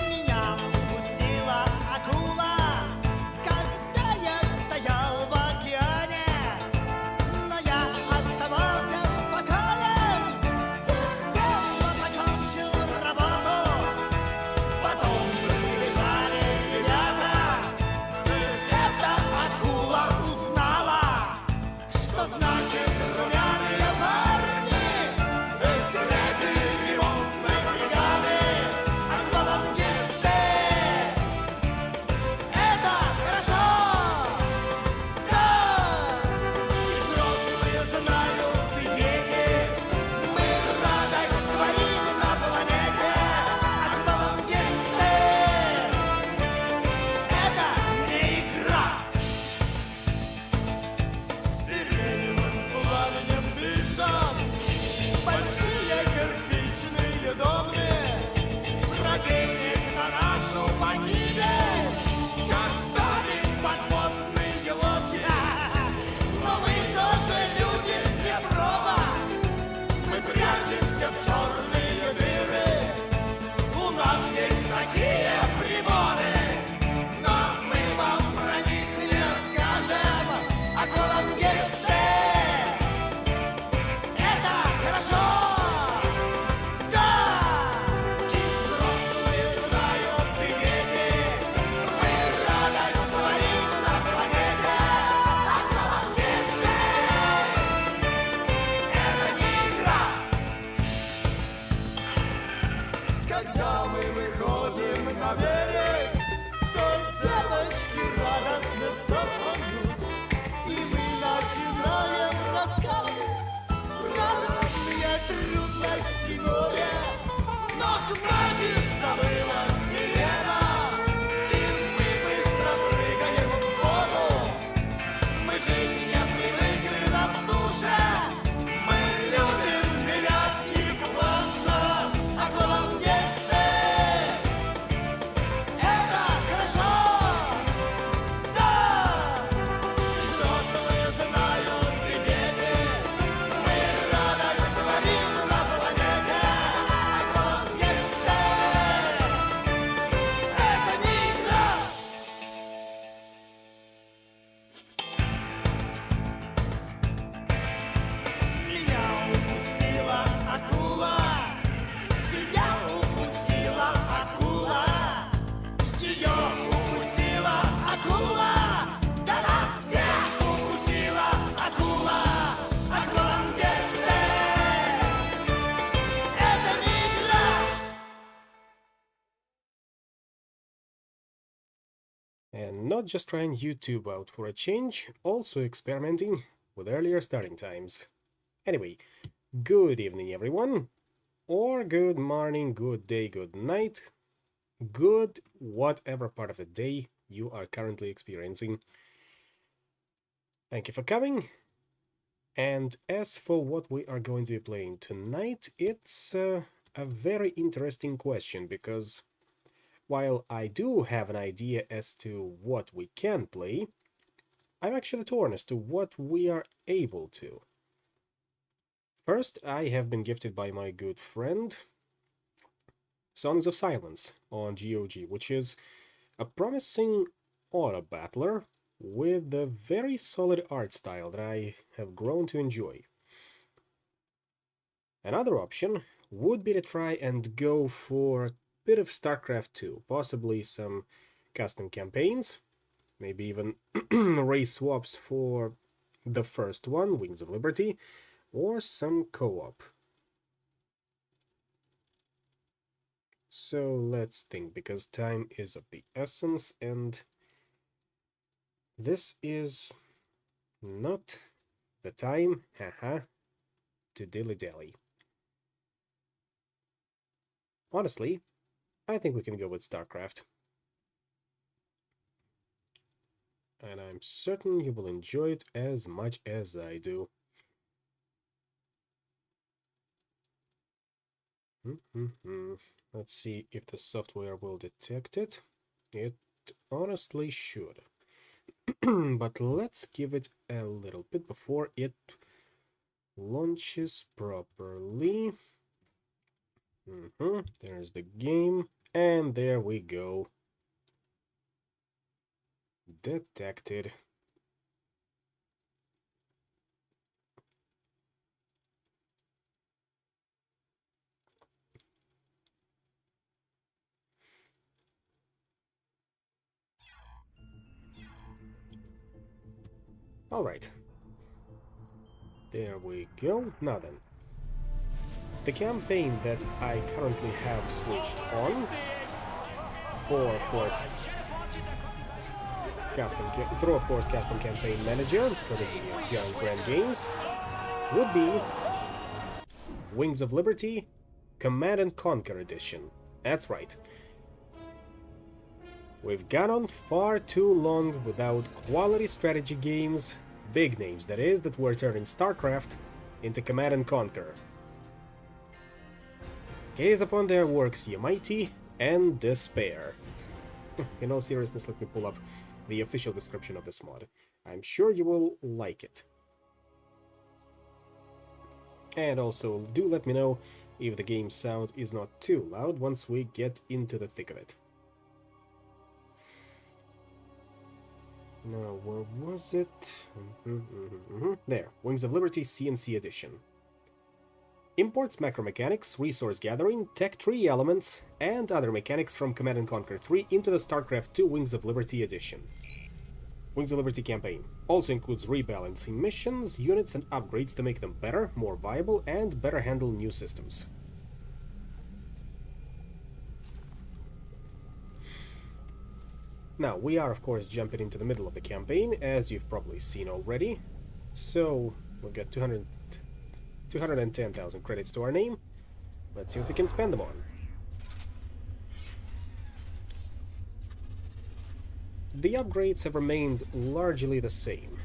Меня укусила акула, когда я стоял в океане. Но я оставался спокоен, терпел, закончил работу. Потом прибежали ребята, и эта акула узнала, что значит румяные парни. Среди ремонтной бригады аквалангисты. Это хорошо, да. И взрослые знают, и дети. Мы радость творим на планете. Аквалангисты. Это не игра. Сиреневым пламенем дышат большие кирпичные домы. Противник на нашу погибель, как тонет подводные лодки. Но мы тоже люди, не проба. Мы прячемся в черные дыры. У нас есть такие приборы, но мы вам про них не расскажем. Аквалангисты. Это хорошо, да. И взрослые знают, и дети. Мы радость творим на планете. Аквалангисты. Это не игра. Когда мы выходим на берег, то девочки радостно стопают, и мы начинаем рассказывать про разные трудности моря. Но хватит, забыла сирена, и мы быстро прыгаем в воду. Мы жить не привыкли на суше, мы любим нырять и купаться. Аквалангисты. Это хорошо, да. И взрослые знают, и дети. Мы радость творим на планете. Аквалангисты. Это не игра. Меня укусила акула. Тебя укусила акула. Ее укусила акула. Да нас всех укусила акула. Аквалангисты. Это не игра. And not just trying YouTube out for a change, also experimenting with earlier starting times. Anyway, good evening everyone, or good morning, good day, good night, good whatever part of the day you are currently experiencing. Thank you for coming. And as for what we are going to be playing tonight, it's a very interesting question, because while I do have an idea as to what we can play, I'm actually torn as to what we are able to. First, I have been gifted by my good friend Songs of Silence on GOG, which is a promising auto battler with a very solid art style that I have grown to enjoy. Another option would be to try and go for a bit of StarCraft 2, possibly some custom campaigns, maybe even race swaps for the first one, Wings of Liberty, or some co-op. So let's think, because time is of the essence, and this is not the time, haha, to dilly-dally. Honestly, I think we can go with StarCraft. And I'm certain you will enjoy it as much as I do. Let's see if the software will detect it. It honestly should. But let's give it a little bit before it launches properly. There's the game, and there we go. Detected. All right. There we go. Now then. The campaign that I currently have switched on, or of course, Custom Campaign Manager, courtesy of Giant Grand Games, would be Wings of Liberty Command and Conquer Edition. That's right. We've gone on far too long without quality strategy games, big names that is, that were turning StarCraft into Command and Conquer. Gaze upon their works, ye mighty, and despair. In all seriousness, let me pull up the official description of this mod. I'm sure you will like it. And also, do let me know if the game sound is not too loud once we get into the thick of it. Now, where was it? There, Wings of Liberty CNC Edition. Imports macro mechanics, resource gathering, tech tree elements, and other mechanics from Command & Conquer 3 into the StarCraft 2 Wings of Liberty edition. Wings of Liberty campaign also includes rebalancing missions, units, and upgrades to make them better, more viable, and better handle new systems. Now, we are of course jumping into the middle of the campaign, as you've probably seen already. So, we've got 210,000 credits to our name. Let's see what we can spend them on. The upgrades have remained largely the same.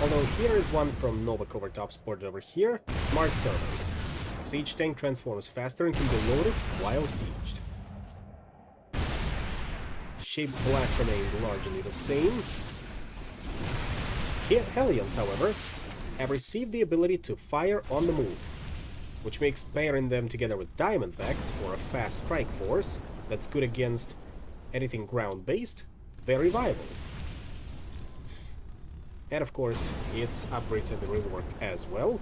Although here is one from Nova Covert Top sported over here, Smart Servers. Siege tank transforms faster and can be loaded while sieged. Shaped blast remained largely the same. Hellions, however, have received the ability to fire on the move, which makes pairing them together with Diamondbacks for a fast strike force that's good against anything ground-based very viable. And of course, its upgrades have been reworked as well.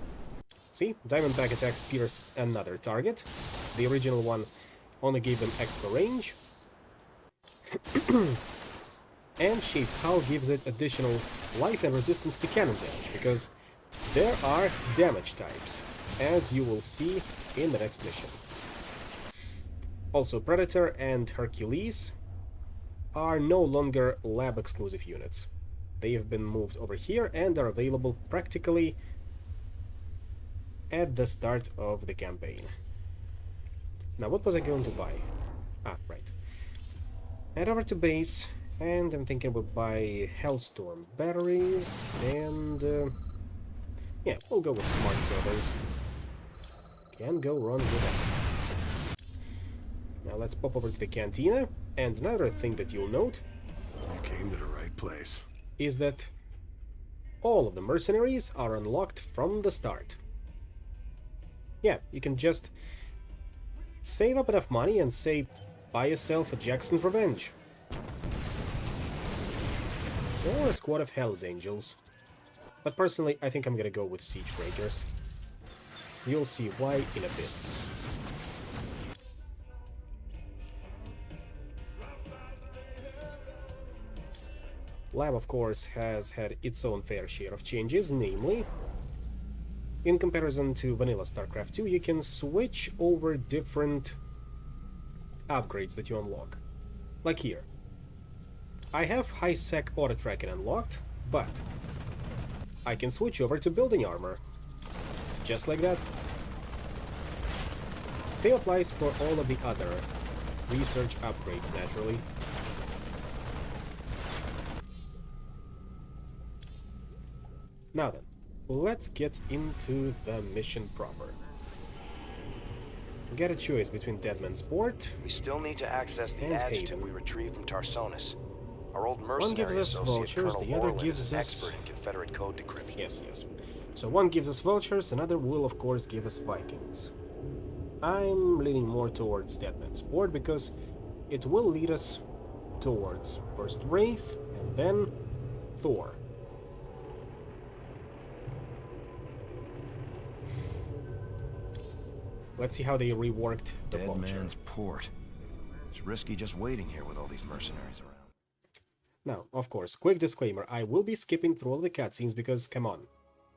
See, Diamondback attacks pierce another target. The original one only gave them extra range. And Shaped Hull gives it additional life and resistance to cannon damage, because there are damage types, as you will see in the next mission. Also, Predator and Hercules are no longer lab-exclusive units. They have been moved over here and are available practically at the start of the campaign. Now, what was I going to buy? Ah, right. Head over to base, and I'm thinking we'll buy Hellstorm batteries, and yeah, we'll go with Smart Servers. Can't go wrong with that. Now let's pop over to the Cantina, and another thing that you'll note... You came to the right place. ...is that all of the mercenaries are unlocked from the start. Yeah, you can just save up enough money and say, buy yourself a Jackson's Revenge. Or a squad of Hell's Angels. But personally, I think I'm gonna go with Siege Breakers. You'll see why in a bit. Lab, of course, has had its own fair share of changes, namely, in comparison to vanilla StarCraft 2, you can switch over different upgrades that you unlock. Like here. I have high-sec auto-tracking unlocked, but I can switch over to building armor. Just like that. Same applies for all of the other research upgrades, naturally. Now then, let's get into the mission proper. Get a choice between Deadman's Port. We still need to access the And adjutant Haven. we retrieved from Tarsonis. Our old gives mercenary us associate vultures, Colonel the other Orlin gives is an us- expert in Confederate code decryption. Yes. So one gives us vultures, another will of course give us Vikings. I'm leaning more towards Deadman's Port because it will lead us towards first Wraith and then Thor. Let's see how they reworked the Dead vulture. Man's Port. It's risky just waiting here with all these mercenaries around. Now, of course, quick disclaimer, I will be skipping through all the cutscenes because, come on,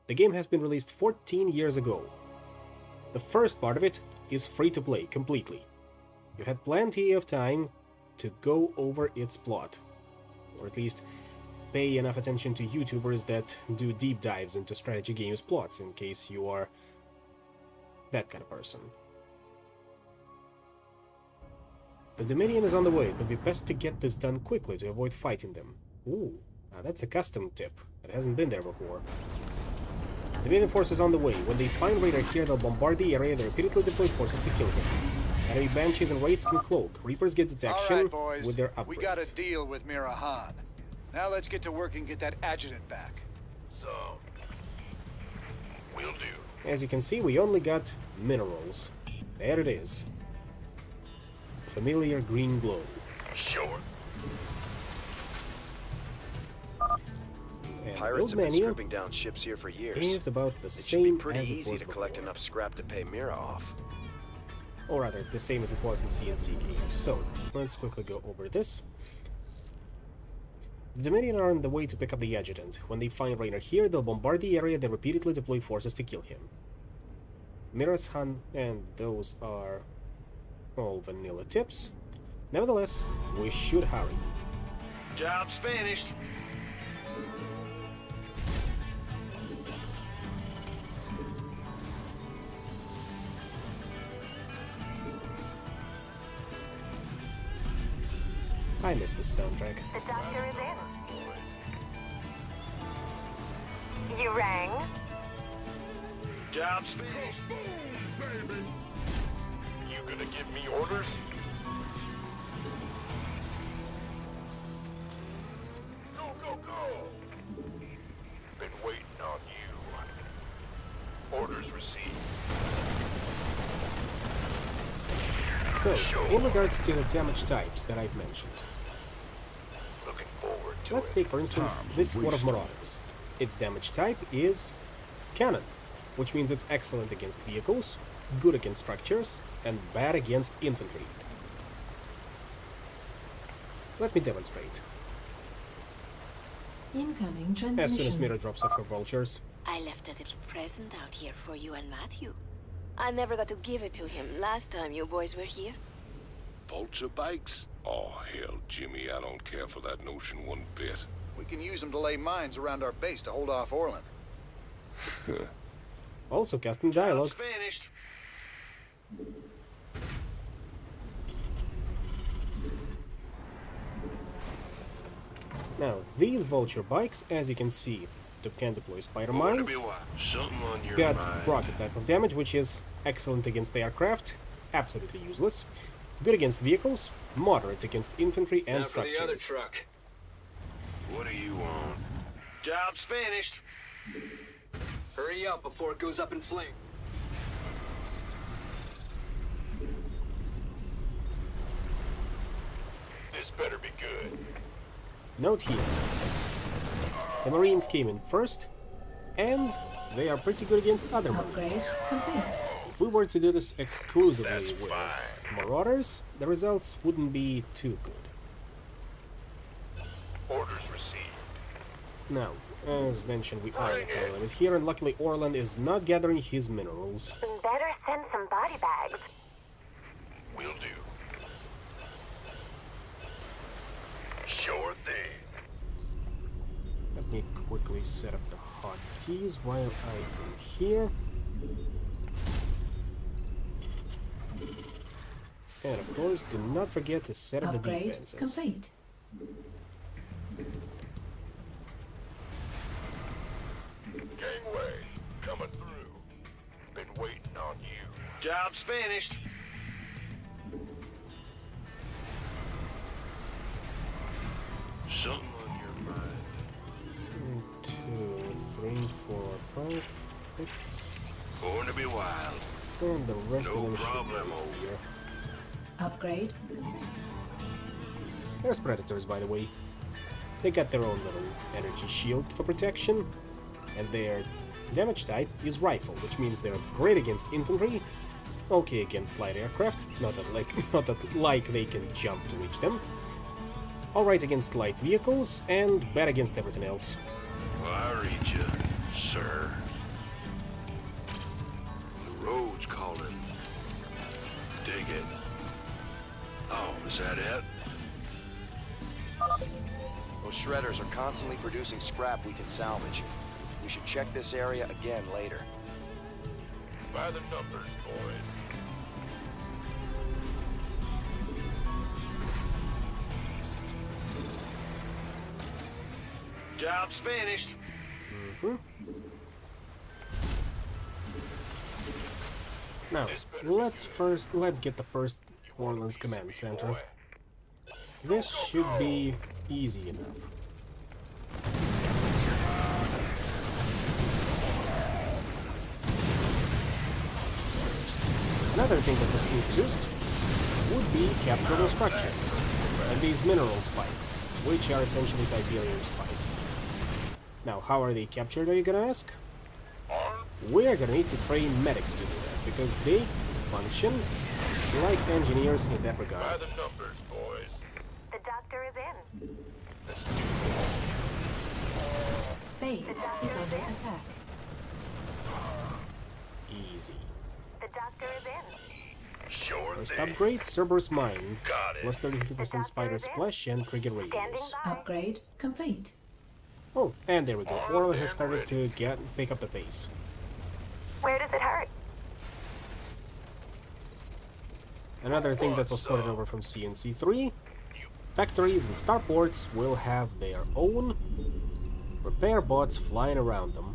the game has been released 14 years ago. The first part of it is free to play completely. You had plenty of time to go over its plot, or at least pay enough attention to YouTubers that do deep dives into strategy games plots in case you are that kind of person. The Dominion is on the way. It would be best to get this done quickly to avoid fighting them. Ooh, now that's a custom tip that hasn't been there before. The Dominion force is on the way. When they find Raider here, they'll bombard the area and repeatedly deploy forces to kill him. Enemy Banshees and Wraiths can cloak. Reapers get detection All right, boys. with their upgrades. We got a deal with Mirahan. Now let's get to work and get that adjutant back. So, we'll do. As you can see, we only got minerals. There it is. Familiar green glow. Sure. And Pirates build have been menu stripping down ships here for years. is about the It should same be pretty as it easy was to collect before. enough scrap to pay Mira off. Or rather, the same as it was in CNC games. So, let's quickly go over this. The Dominion are on the way to pick up the adjutant. When they find Raynor here, they'll bombard the area, then repeatedly deploy forces to kill him. Mirazhan, and those are all vanilla tips. Nevertheless, we should hurry. Job's finished. I miss this soundtrack. The doctor is in. You rang? Job's finished. Baby. You gonna give me orders? Go, go, go! Been waiting on you. Orders received. So, in regards to the damage types that I've mentioned, Looking forward to let's it. take for instance this squad of Marauders. Its damage type is cannon, which means it's excellent against vehicles, good against structures, and bad against infantry. Let me demonstrate. Incoming As soon as transmission. Mira drops off her vultures. I left a little present out here for you and Matthew. I never got to give it to him last time you boys were here. Vulture bikes? Oh, hell, Jimmy, I don't care for that notion one bit. We can use them to lay mines around our base to hold off Orlin. Also custom dialogue. Job's finished. Now, these vulture bikes, as you can see, can deploy spider mines, Something on your got mind. rocket type of damage, which is excellent against aircraft, absolutely useless, good against vehicles, moderate against infantry and Now for the other structures. truck. What do you want? Job's finished. Hurry up before it goes up in flames. This better be good. Note here, the Marines came in first, and they are pretty good against other Marines. Upgrade complete. If we were to do this exclusively That's with fine. Marauders, the results wouldn't be too good. Orders received. Now, as mentioned, we are in time limit here, and luckily Orlan is not gathering his minerals. Better send some body bags. Will do. Sure thing. Let me quickly set up the hotkeys while I am here. And of course, do not forget to set up the Upgrade defenses. complete. Gangway, coming through. Been waiting on you. Job's finished. Something on your mind. 1, 2, 3, 4, 5, 6, Born to be wild. and the rest No of them should problem, be old here. Upgrade complete. There's predators, by the way. They got their own little energy shield for protection, and their damage type is rifle, which means they're great against infantry, okay against light aircraft, not that like they can jump to reach them, alright against light vehicles, and bad against everything else. Well, I read you, sir. The road's calling. Dig it. Oh, is that it? Those shredders are constantly producing scrap we can salvage. We should check this area again later. By the numbers, boys. Job's finished. Now, let's get the first Orlan's command center. This should be easy enough. Another thing that was introduced would be capturable structures, and these mineral spikes, which are essentially Tiberium spikes. Now, how are they captured, are you gonna ask? We're gonna need to train medics to do that, because they function like engineers in that By regard. the numbers, boys. The doctor is in. Base is under attack. Easy. The doctor is in. Sure First thing. upgrade, Cerberus Mine. Got it. Plus 32% Spider Splash and Trigger Standing Radius. by. Upgrade complete. Oh, and there we go. Orlan has started to pick up the pace. Where does it hurt? Another thing that was ported over from CNC3, factories and starports will have their own repair bots flying around them,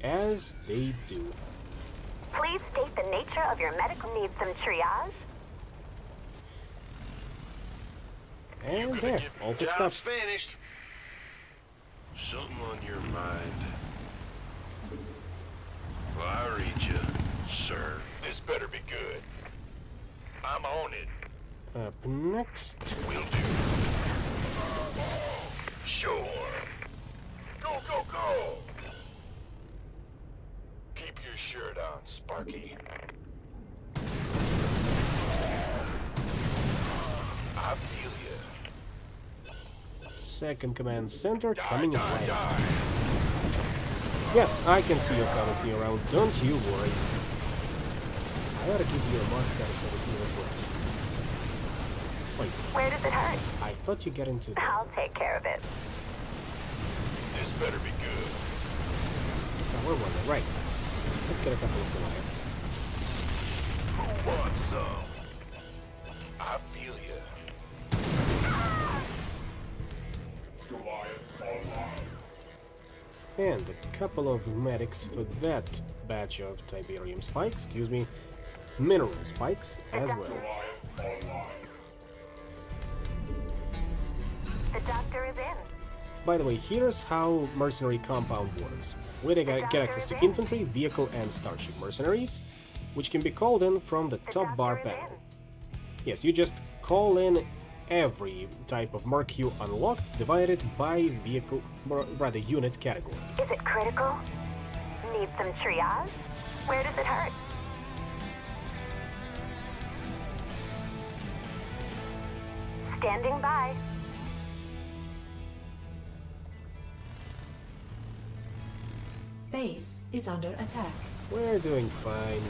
as they do. Please state the nature of your medical needs. Some triage. And there, all fixed up. Job's finished. Something on your mind. Well, I read you, sir. This better be good. I'm on it. Up next, Will do. Sure. Go, go, go! Keep your shirt on, Sparky. I feel ya. second command center Die, coming die, right. die. Yeah, I can see your comments here around, don't you worry. I ought to give you a mod status over here as well. Wait, Where does it hurt? I thought you get into the... I'll take care of it. This better be good. Where was I? Right. Let's get a couple of Goliaths. Who wants some? I feel ya. Goliath online. And a couple of medics for that batch of Tiberium spikes, mineral spikes as well. Goliath online. The doctor is in. By the way, here's how Mercenary Compound works. We get access to infantry, vehicle, and starship mercenaries, which can be called in from the top bar panel. Yes, you just call in every type of merc you unlocked, divided by vehicle, or rather unit category. Is it critical? Need some triage? Where does it hurt? Standing by. Base is under attack. We're doing fine.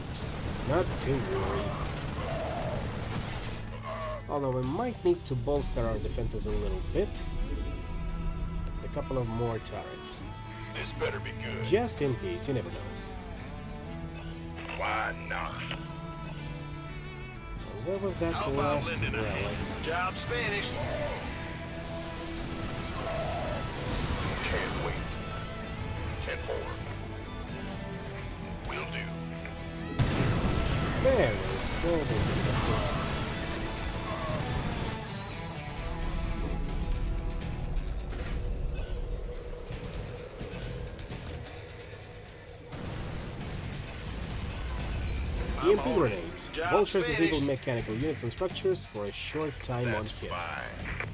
Not too worried. Although we might need to bolster our defenses a little bit. A couple of more turrets. This better be good. Just in case, you never know. Why not? Where was that last relic? Job's finished. Can't wait. 10-4. Will do. There it is. There's the structure. EMP grenades. Vultures disable mechanical units and structures for a short time on That's hit. fine.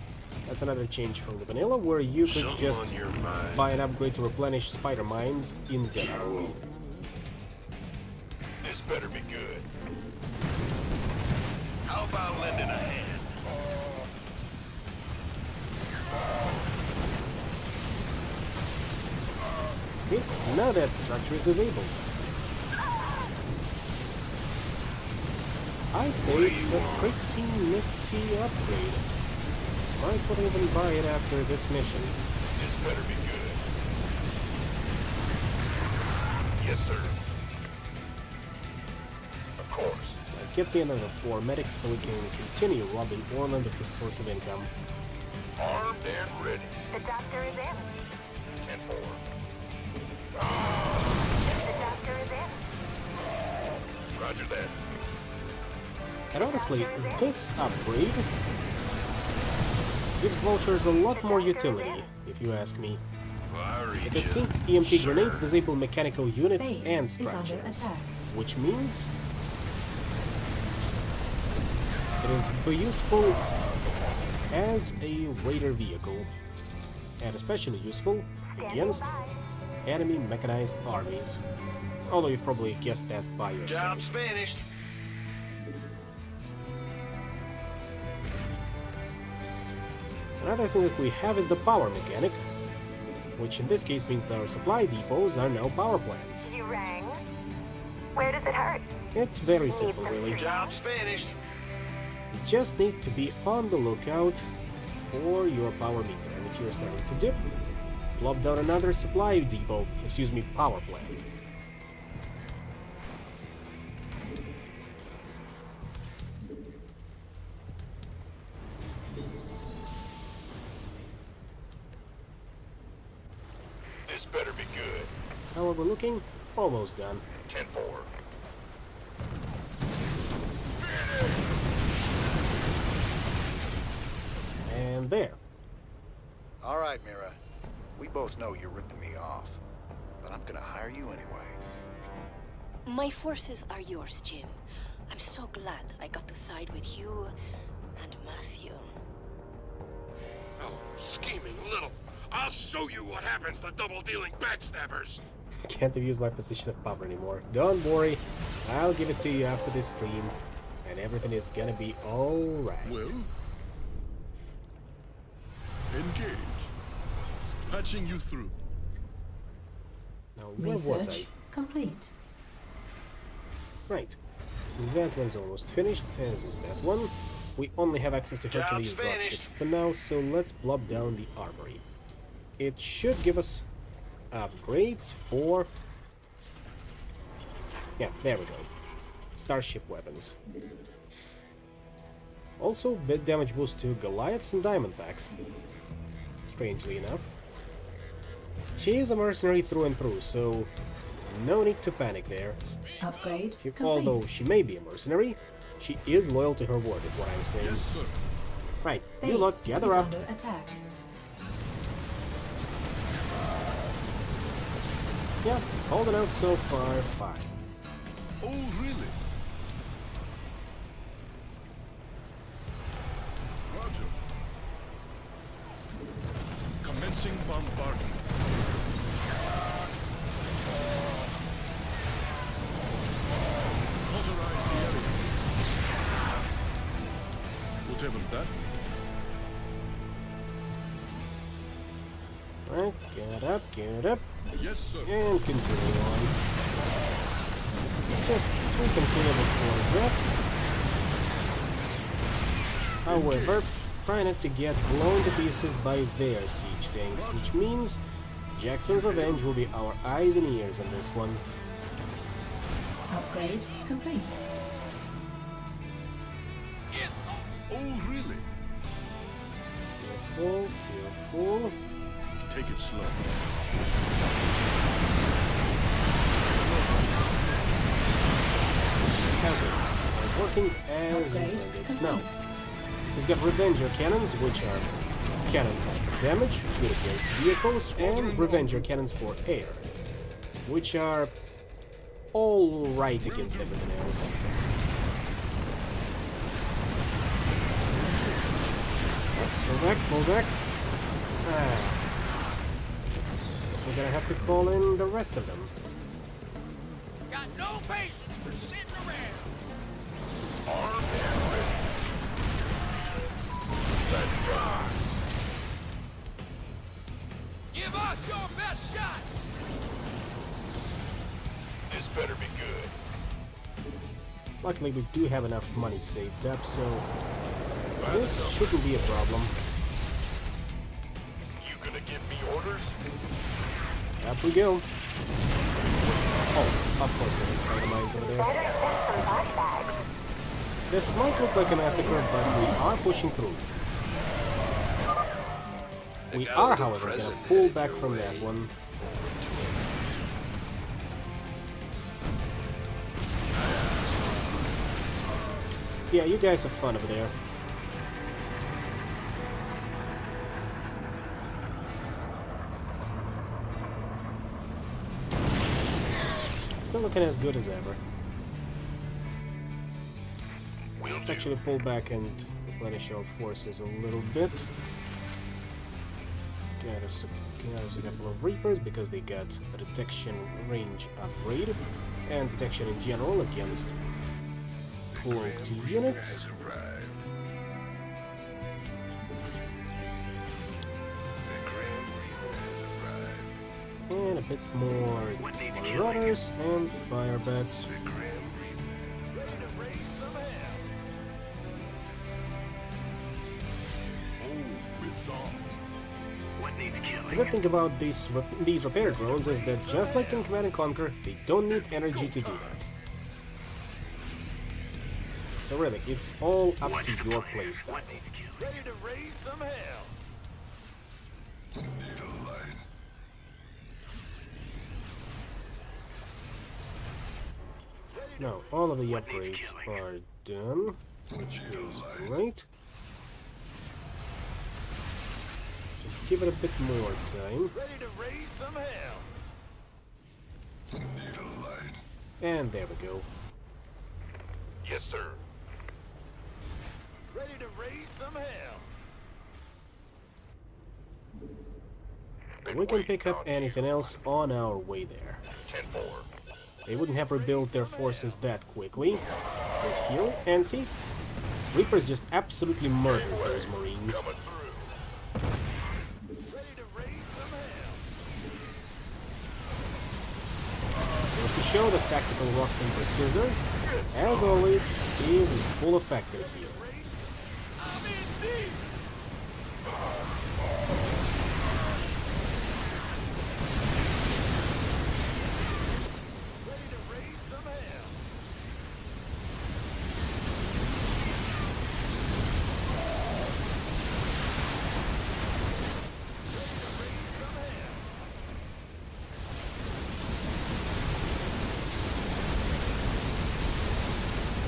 That's another change from the vanilla, where you could Something just on your mind. buy an upgrade to replenish spider mines in depth. This better be good. How about lending a hand? See? Now that structure is disabled. I'd say it's a pretty nifty upgrade. Might not even buy it after this mission. This better be good. Yes, sir. Of course. Get me another 4 medics so we can continue robbing Orland of his source of income. Armed and ready. The doctor is in. 10-4. The doctor is in. Roger that. And honestly, this upgrade gives vultures a lot more utility, if you ask me. Because see, EMP grenades disable mechanical units Base and is under structures, attack. which means it is useful as a raider vehicle, and especially useful against enemy mechanized armies. Although you've probably guessed that by yourself. Job's finished. Another thing that we have is the power mechanic, which in this case means that our supply depots are now power plants. You rang. Where does it hurt? It's very simple, really. Job's finished. You just need to be on the lookout for your power meter, and if you're starting to dip, plop down another supply depot, power plant. This better be good. How are we looking? Almost done. 10-4. And there. All right, Mira. We both know you're ripping me off, but I'm gonna hire you anyway. My forces are yours, Jim. I'm so glad I got to side with you and Matthew. Oh, scheming little. I'll show you what happens to double-dealing backstabbers. Can't abuse my position of power anymore. Don't worry, I'll give it to you after this stream, and everything is gonna be alright. Well, engage. Patching you through. Now, where was I? Research complete. Right. That one's almost finished, as is that one. We only have access to Hercules Job's finished. dropships for now, so let's plop down the armory. It should give us upgrades for... Yeah, there we go. Starship weapons. Also, bit damage boost to Goliaths and Diamondbacks. Strangely enough. She is a mercenary through and through, so no need to panic there. Upgrade complete. Although she may be a mercenary, she is loyal to her word, is what I'm saying. Yes, sir. Right, Base you lot, gather is up. under attack. Yeah, holding out so far, fine. Oh, really? Roger. Commencing bombardment. Cauterize the area. Whatever that means. Alright, get up, Yes, sir. and continue on. Just sweep and clear before that. However, try not to get blown to pieces by their siege tanks, which means Jackson's Revenge will be our eyes and ears on this one. Upgrade complete. Oh, really? Careful. Take it slow. Are working as Upgrade intended. complete. Now, he's got Revenger cannons, which are cannon type damage, good against vehicles, and Revenger cannons for air, which are all right against everything else. Pull back. Guess we're gonna have to call in the rest of them. Got no patience for sitting around. Armed and ready. Let's rock. Give us your best shot. This better be good. Luckily, we do have enough money saved up, so this shouldn't be a problem. You gonna give me orders? Up we go. Oh, of course there is spider mines over there. Better send some body bags. This might look like a massacre, but we are pushing through. We are, however, gonna pull back from that one. Yeah, you guys have fun over there. Still looking as good as ever. Let's actually pull back and replenish our forces a little bit. Get us a couple of Reapers because they got a detection range upgrade and detection in general against cloaked units. And a bit more Marauders and Firebats. The good thing about these repair drones is that just like in Command & Conquer, they don't need energy to do that. So really, it's all up to your playstyle. Ready to raise some hell. Now, all of the upgrades are done, which is great. Just give it a bit more time. Ready to raise some hell. And there we go. Yes, sir. Ready to raise some hell. We can pick up anything else on our way there. 10-4. They wouldn't have rebuilt their forces that quickly. Let's heal and see. Reapers just absolutely murdered those Marines. Ready to raise some hell. Goes to show that tactical rock paper scissors, as always, is in full effect here. I'm in deep. Ready to raise some hell.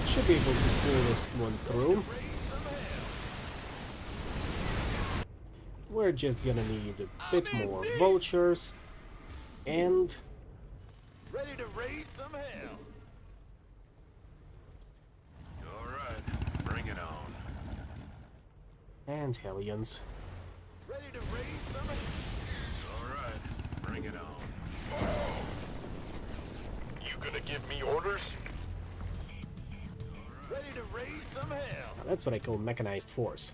Should be able to pull this one through. We're just gonna need a bit more vultures and Ready to raise some hell. Alright, bring it on. Hellions. Ready to raise some hell. Alright, bring it on. You gonna give me orders? Ready to raise some hell. Now, that's what I call mechanized force.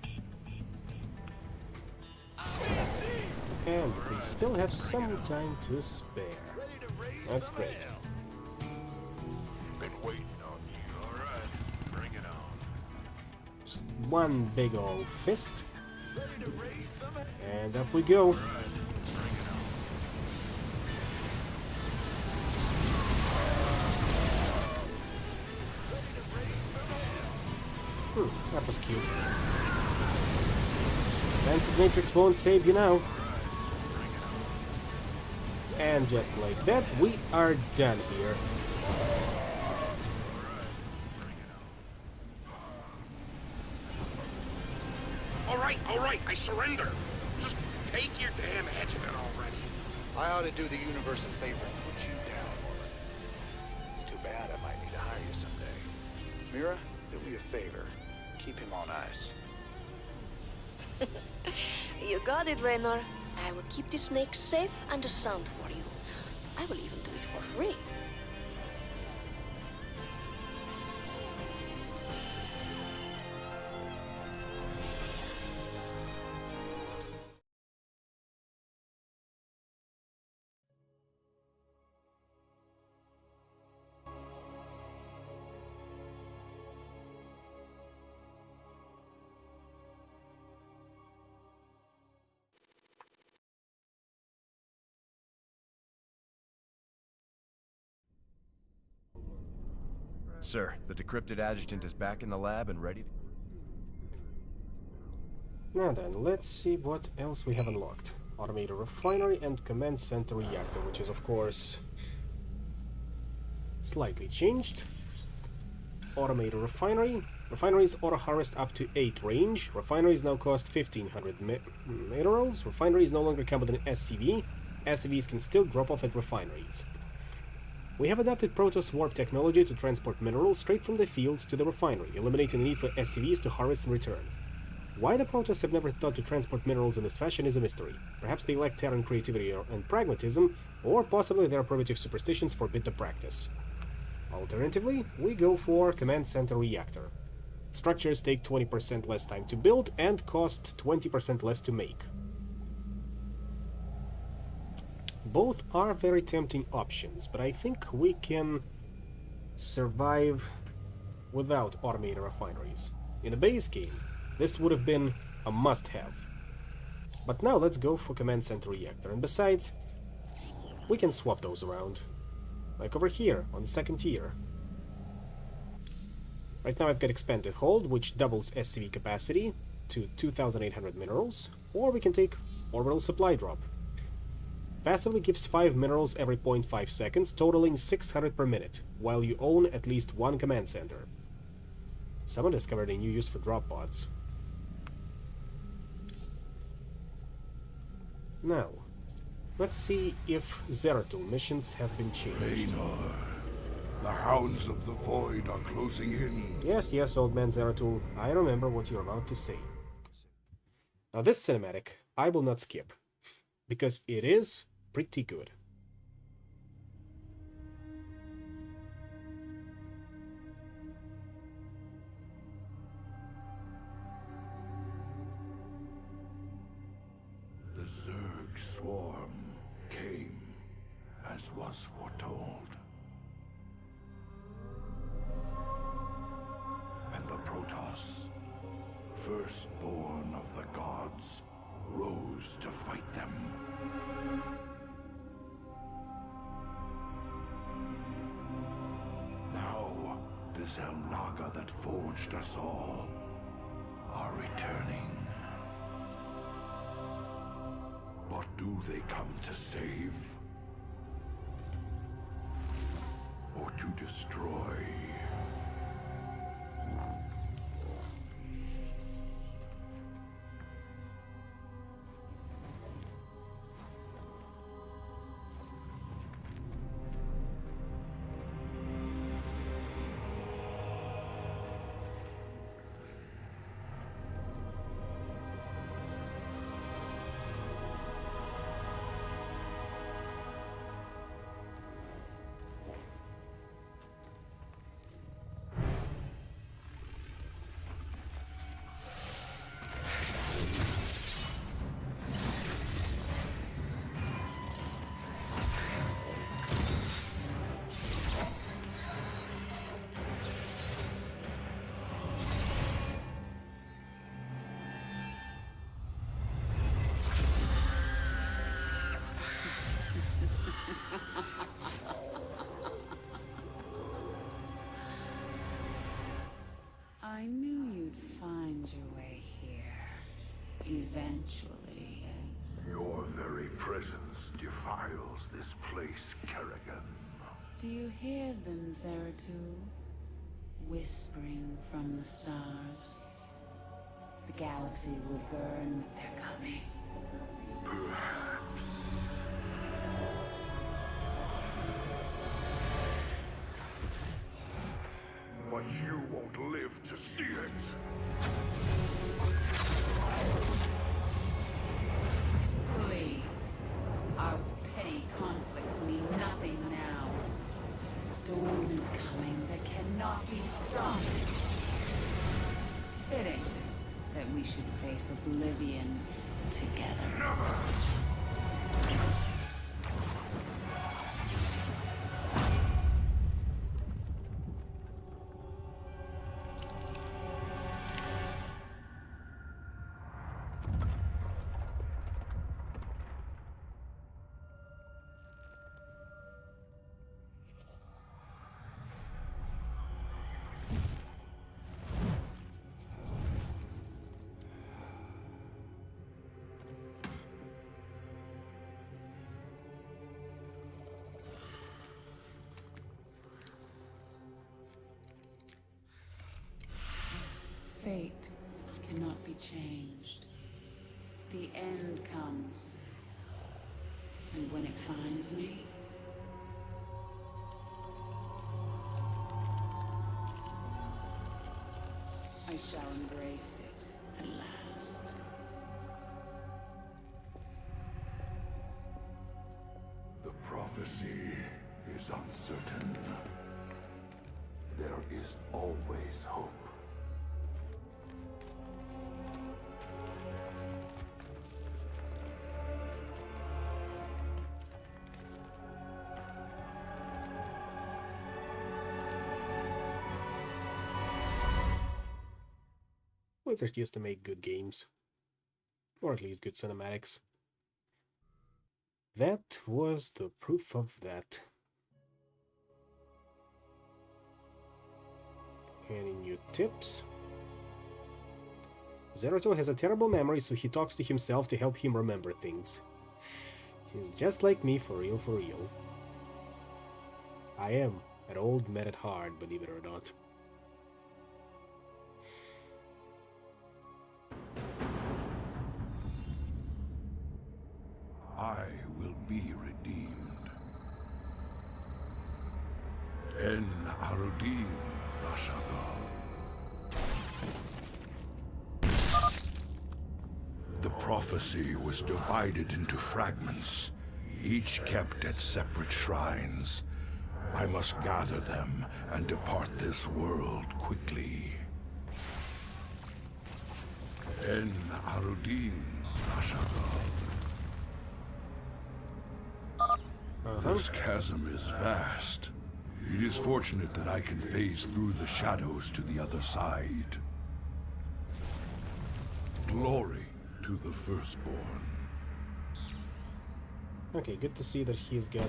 I'm in deep. And we still have some time to spare. That's great. Been waiting on you. All right, bring it on. Just one big old fist. And up we go. That was cute. Rancid Matrix won't save you now. And just like that, we are done here. All right, I surrender. Just take your damn hedge of it already. I ought to do the universe a favor and put you down, Norman. It's too bad I might need to hire you someday. Mira, do me a favor. Keep him on ice. You got it, Raynor. I will keep the snake safe and sound for you. I will even do it for free. Sir, the decrypted adjutant is back in the lab and ready to... Now then, let's see what else we have unlocked. Automated refinery and command center reactor, which is of course slightly changed. Automated refinery. Refineries auto-harvest up to 8 range. Refineries now cost 1500 minerals. Refineries no longer come with an SCV. SCVs can still drop off at refineries. We have adapted Protoss warp technology to transport minerals straight from the fields to the refinery, eliminating the need for SCVs to harvest and return. Why the Protoss have never thought to transport minerals in this fashion is a mystery. Perhaps they lack Terran creativity and pragmatism, or possibly their primitive superstitions forbid the practice. Alternatively, we go for Command Center Reactor. Structures take 20% less time to build and cost 20% less to make. Both are very tempting options, but I think we can survive without automated refineries. In the base game, this would have been a must-have. But now let's go for Command Center Reactor, and besides, we can swap those around. Like over here, on the second tier. Right now I've got Expanded Hold, which doubles SCV capacity to 2,800 minerals, or we can take Orbital Supply Drop. Passively gives 5 minerals every 0.5 seconds, totaling 600 per minute, while you own at least one command center. Someone discovered a new use for drop pods. Now, let's see if Zeratul missions have been changed. Raynor, the Hounds of the Void are closing in. Yes, old man Zeratul, I remember what you're about to say. Now this cinematic, I will not skip, because it is pretty good. The Zerg swarm came as was foretold. And the Protoss, firstborn of the gods, rose to fight them. Now, the Xel'Naga that forged us all are returning. What do they come to save? Or to destroy? eventually. Your very presence defiles this place, Kerrigan. Do you hear them, Zeratul? Whispering from the stars. The galaxy will burn with their coming. Perhaps. But you won't live to see it. Please. Our petty conflicts mean nothing now. The storm is coming that cannot be stopped. Fitting that we should face oblivion together. Never! Fate cannot be changed. The end comes. And when it finds me, I shall embrace it at last. The prophecy is uncertain. There is always hope. Blizzard used to make good games. Or at least good cinematics. That was the proof of that. Any new tips? Zeratul has a terrible memory, so he talks to himself to help him remember things. He's just like me, for real, for real. I am an old man at heart, believe it or not. I will be redeemed. En Arudim, Rashagal. The prophecy was divided into fragments, each kept at separate shrines. I must gather them and depart this world quickly. En Arudim, Rashagal. This chasm is vast. It is fortunate that I can phase through the shadows to the other side. Glory to the Firstborn. Okay, good to see that he's got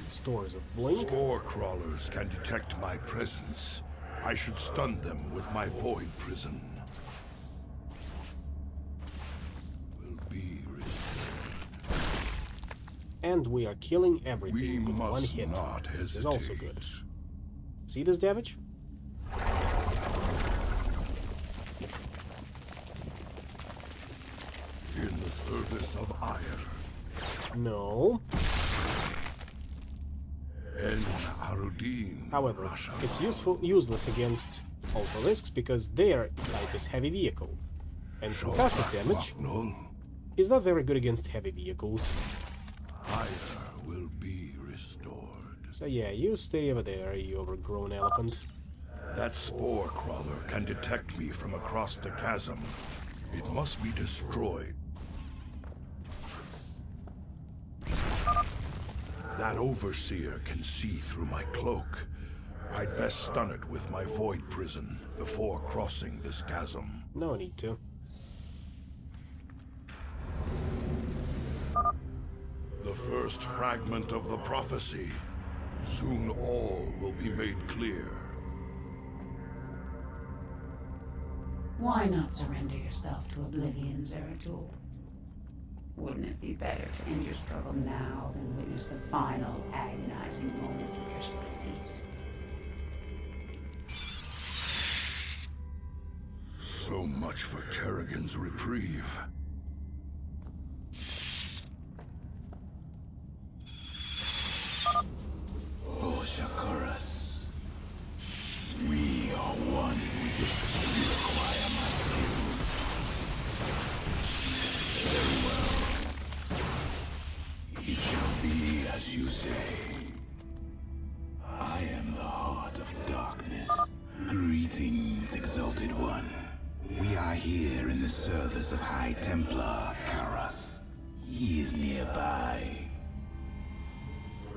stores of blink. Spore crawlers can detect my presence. I should stun them with my void prison. And we are killing everything We with one must hit. not This is also hesitate. good. See this damage? In the service of ire. No. En Arudim. However, it's useless against Ultra-Risks because they're like this heavy vehicle. And passive damage is not very good against heavy vehicles. Ire will be restored. So yeah, you stay over there, you overgrown elephant. That spore crawler can detect me from across the chasm. It must be destroyed. That overseer can see through my cloak. I'd best stun it with my void prison before crossing this chasm. No need to. The first fragment of the prophecy. Soon all will be made clear. Why not surrender yourself to oblivion, Zeratul? Wouldn't it be better to end your struggle now than witness the final agonizing moments of your species? So much for Kerrigan's reprieve. Oh, Shakuras. We are one with this. You require my skills. Very well. It shall be as you say. I am the heart of darkness. Greetings, Exalted One. We are here in the service of High Templar Karas. He is nearby.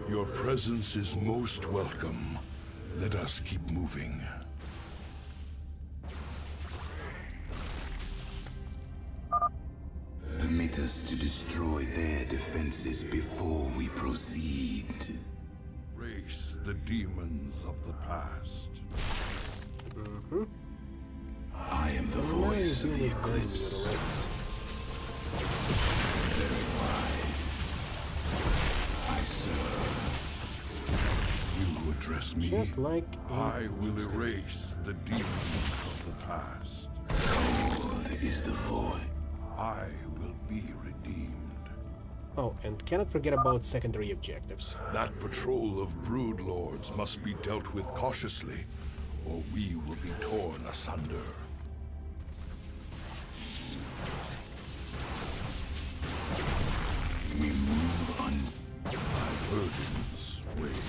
Your presence is most welcome. Let us keep moving. Permit us to destroy their defenses before we proceed. Race the demons of the past. I am the voice of the Eclipse. Very wise. I serve. You address me. Just like I will erase the demons of the past. Cold is the void. I will be redeemed. Oh, and cannot forget about secondary objectives. That patrol of brood lords must be dealt with cautiously, or we will be torn asunder. We move on. My burdens weigh.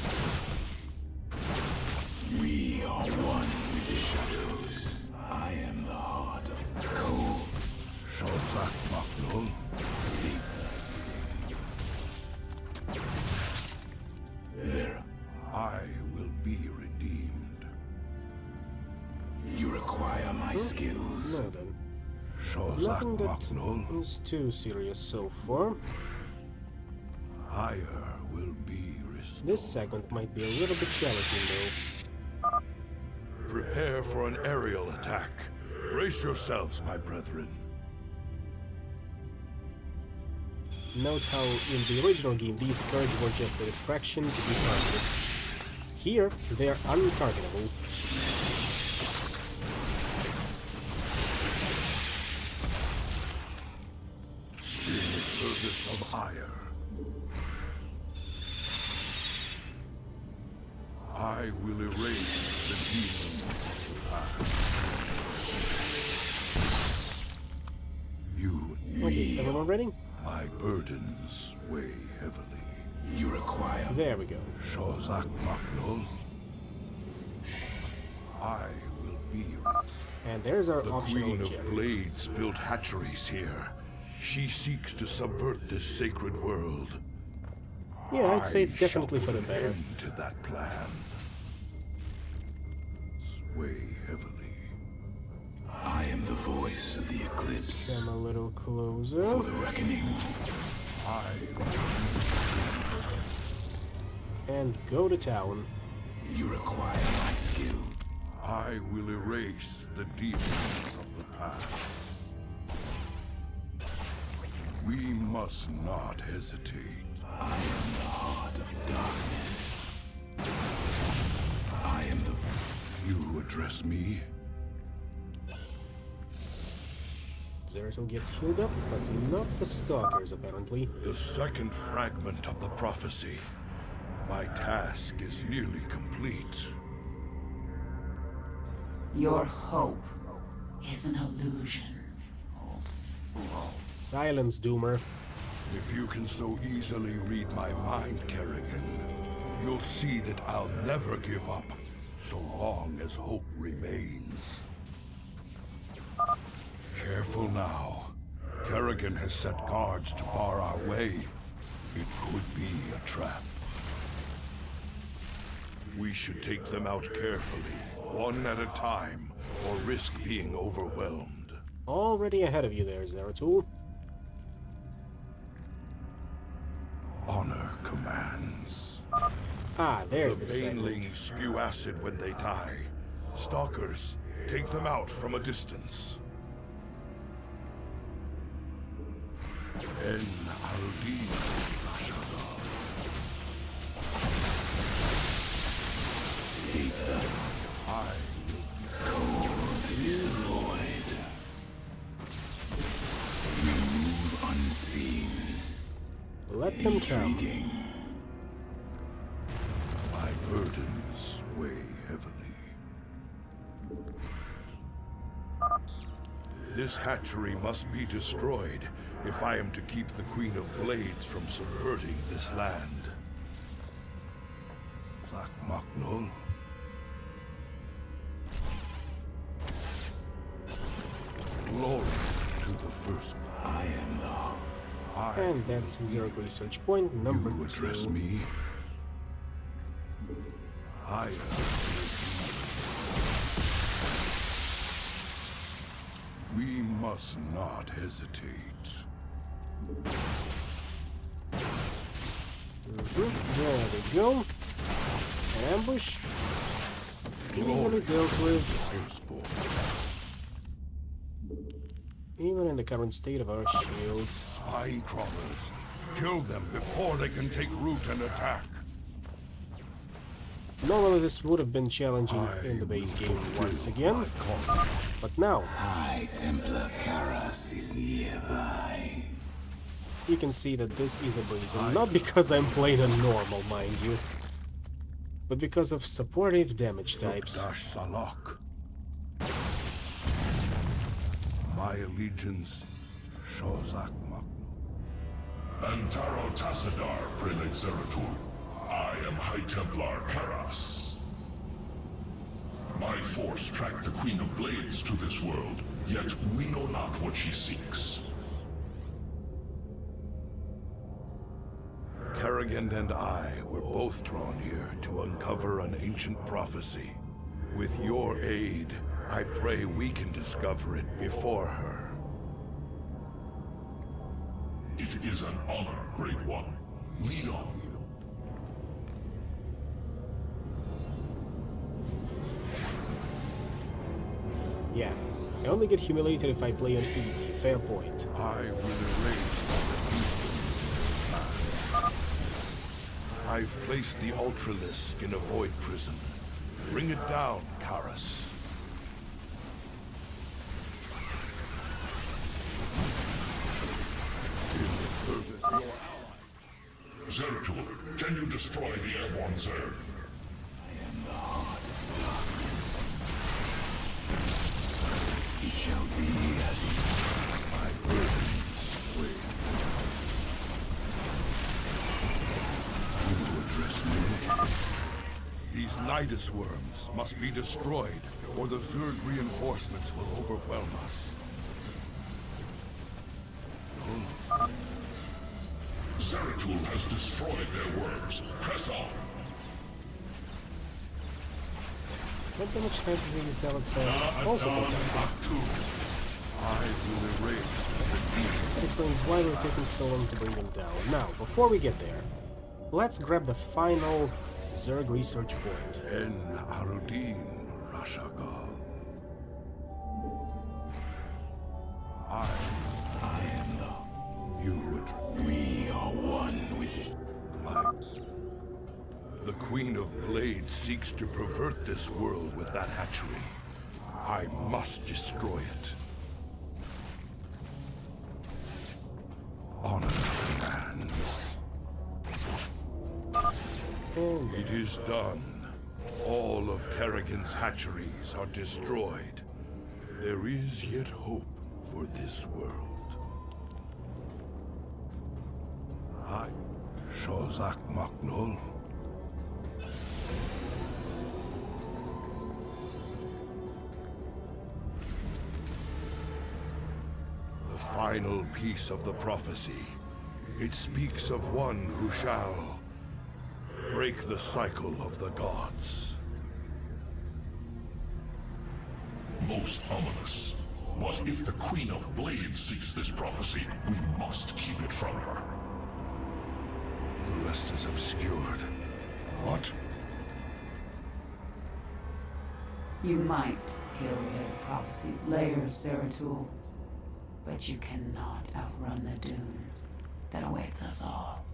We are one with the shadows. I am the heart of cold. Shozak Maknul. Sleep. There. I will be redeemed. You require my skills. No then. Shozak Nothing that Maknul. is too serious so far. Higher will be restored. This segment might be a little bit challenging though. Prepare for an aerial attack. Brace yourselves, my brethren. Note how in the original game these Scourge were just a distraction to be targeted. Here, they are untargetable. In the service of ire. I will erase the demons of the past. You Okay, everyone ready? My burdens weigh heavily. You require. There we go. Shozak Maknul. I will be. And there's our The optional Queen objective. of Blades built hatcheries here. She seeks to subvert this sacred world. Yeah, I'd say it's I definitely shall for the put an better. end to that plan. Weigh heavily. I am the voice of the Eclipse. Come a little closer. For the reckoning. And go to town. You require my skill. I will erase the demons of the past. We must not hesitate. I am the heart of darkness. I am the... You address me? Zeratul gets healed up, but not the Stalkers, apparently. The second fragment of the prophecy. My task is nearly complete. Your hope is an illusion, old fool. Silence, Doomer. If you can so easily read my mind, Kerrigan, you'll see that I'll never give up, so long as hope remains. Careful now. Kerrigan has set guards to bar our way. It could be a trap. We should take them out carefully, one at a time, or risk being overwhelmed. Already ahead of you there, Zeratul. Honor commands. Ah, there's the The segment. banelings spew acid when they die. Stalkers, take them out from a distance. En Arudin Rashagal. I is void. We move unseen. Let them come. My burdens weigh heavily. This hatchery must be destroyed if I am to keep the Queen of Blades from subverting this land. Zak Maknul. Glory to the first. I am the. And that's Zerg research point number 2. You address me. I am. We must not hesitate. There we go. An ambush. Easily dealt with. Even in the current state of our shields. Spine crawlers. Kill them before they can take root and attack. Normally this would have been challenging in the base game once again, but now High Templar Karas is nearby. You can see that this is a Brazen, not because I'm playing a normal, mind you, but because of supportive damage types. Salak. My allegiance, Shozak Maknu. Antaro Tassadar, Prelate Zeratul. I am High Templar Karas. My force tracked the Queen of Blades to this world, yet we know not what she seeks. Kerrigan and I were both drawn here to uncover an ancient prophecy. With your aid, I pray we can discover it before her. It is an honor, Great One. Lead on. Yeah, I only get humiliated if I play on easy, fair point. I will erase the I've placed the Ultralisk in a void prison. Bring it down, Karas. Zeratul, can you destroy the airborne Zerg? I am the heart of darkness. It shall be as my burdens weigh. You address me. These Nidus worms must be destroyed, or the Zerg reinforcements will overwhelm us. Zeratul has destroyed their worms. Press on. What damage type do these zealots have? Also fantastic. I will erase. That explains why we're taking so long to bring them down. Now, before we get there, let's grab the final Zerg research point. En Arudin Rashagal. I am the. You would. We are one with it. The Queen of Blades seeks to pervert this world with that hatchery. I must destroy it. Honor commands. It is done. All of Kerrigan's hatcheries are destroyed. There is yet hope for this world. I, Shozak Maknul. The final piece of the prophecy. It speaks of one who shall break the cycle of the gods. Most ominous. But if the Queen of Blades seeks this prophecy, we must keep it from her. The rest is obscured. What? You might heal the prophecy's layers, Zeratul, but you cannot outrun the Dune. that awaits us all.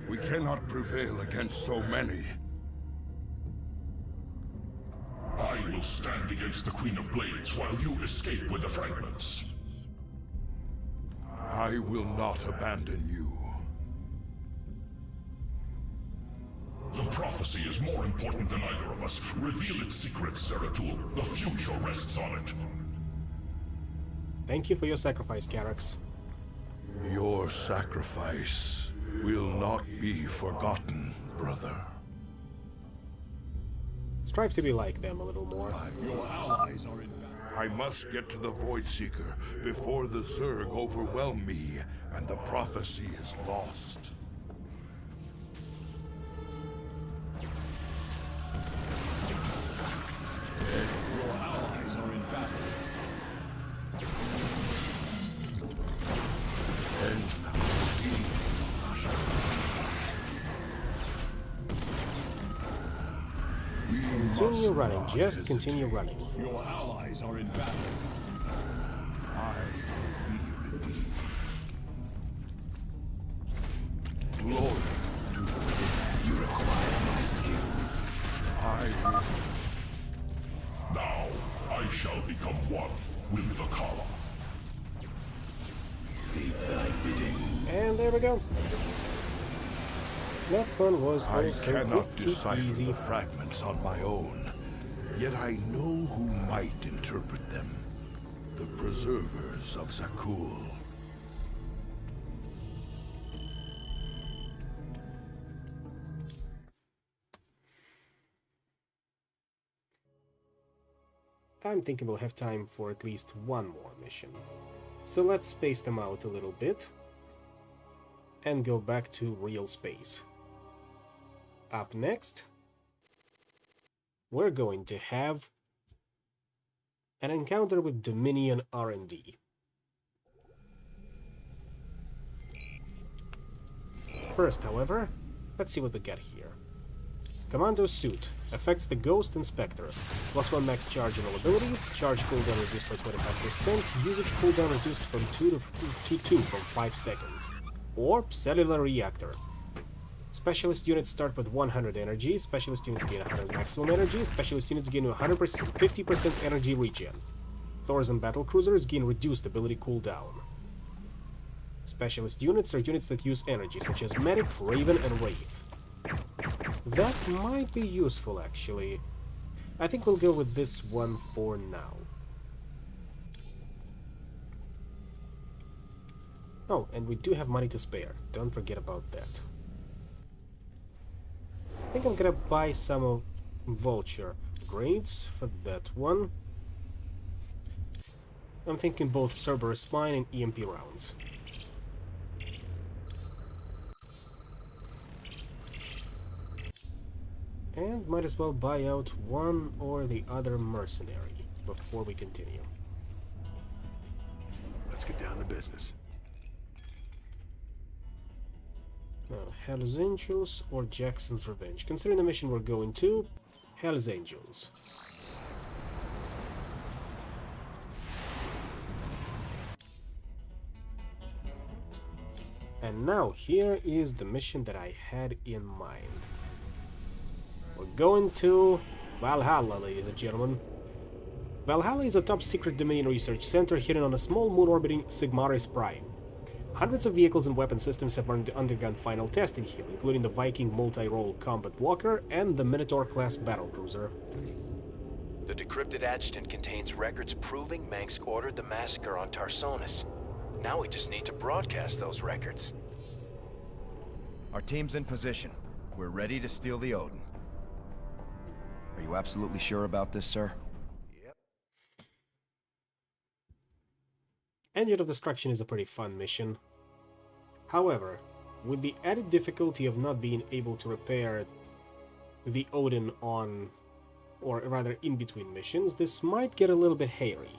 We cannot prevail against so many. I will stand against the Queen of Blades while you escape with the fragments. I will not abandon you. The prophecy is more important than either of us. Reveal its secrets, Zeratul. The future rests on it. Thank you for your sacrifice, Carax. Your sacrifice will not be forgotten, brother. Strive to be like them a little more. Your allies are in battle. I must get to the Voidseeker before the Zerg overwhelm me and the prophecy is lost. Your allies are in battle. Continue running, just continue running. Your allies are in battle. Glory to the King. You require my skills. Now, I shall become one with the Kala. State thy bidding. And there we go. That one was I also cannot pretty decipher easy. the fragments on my own, yet I know who might interpret them. The Preservers of Zakul. I'm thinking we'll have time for at least one more mission. So let's space them out a little bit and go back to real space. Up next, we're going to have an encounter with Dominion R&D. First, however, let's see what we got here. Commando Suit affects the Ghost Inspector. +1 max charge on all abilities, charge cooldown reduced by 25%, usage cooldown reduced from 2 to 2 from 5 seconds. Or Cellular Reactor. Specialist units start with 100 energy, specialist units gain 100 maximum energy, specialist units gain 50% energy regen. Thors and battlecruisers gain reduced ability cooldown. Specialist units are units that use energy, such as Medic, Raven, and Wraith. That might be useful, actually. I think we'll go with this one for now. Oh, and we do have money to spare. Don't forget about that. I think I'm gonna buy some of Vulture grades for that one. I'm thinking both Cerberus Spine and EMP rounds. And might as well buy out one or the other mercenary before we continue. Let's get down to business. Now, Hell's Angels or Jackson's Revenge. Considering the mission we're going to, Hell's Angels. And now, here is the mission that I had in mind. We're going to Valhalla, ladies and gentlemen. Valhalla is a top-secret Dominion research center hidden on a small moon orbiting Sigmaris Prime. Hundreds of vehicles and weapon systems have undergone final testing here, including the Viking multi-role combat walker and the Minotaur-class battlecruiser. The decrypted adjutant contains records proving Mengsk ordered the massacre on Tarsonis. Now we just need to broadcast those records. Our team's in position. We're ready to steal the Odin. Are you absolutely sure about this, sir? Yep. Engine of Destruction is a pretty fun mission. However, with the added difficulty of not being able to repair the Odin on, or rather in between missions, this might get a little bit hairy.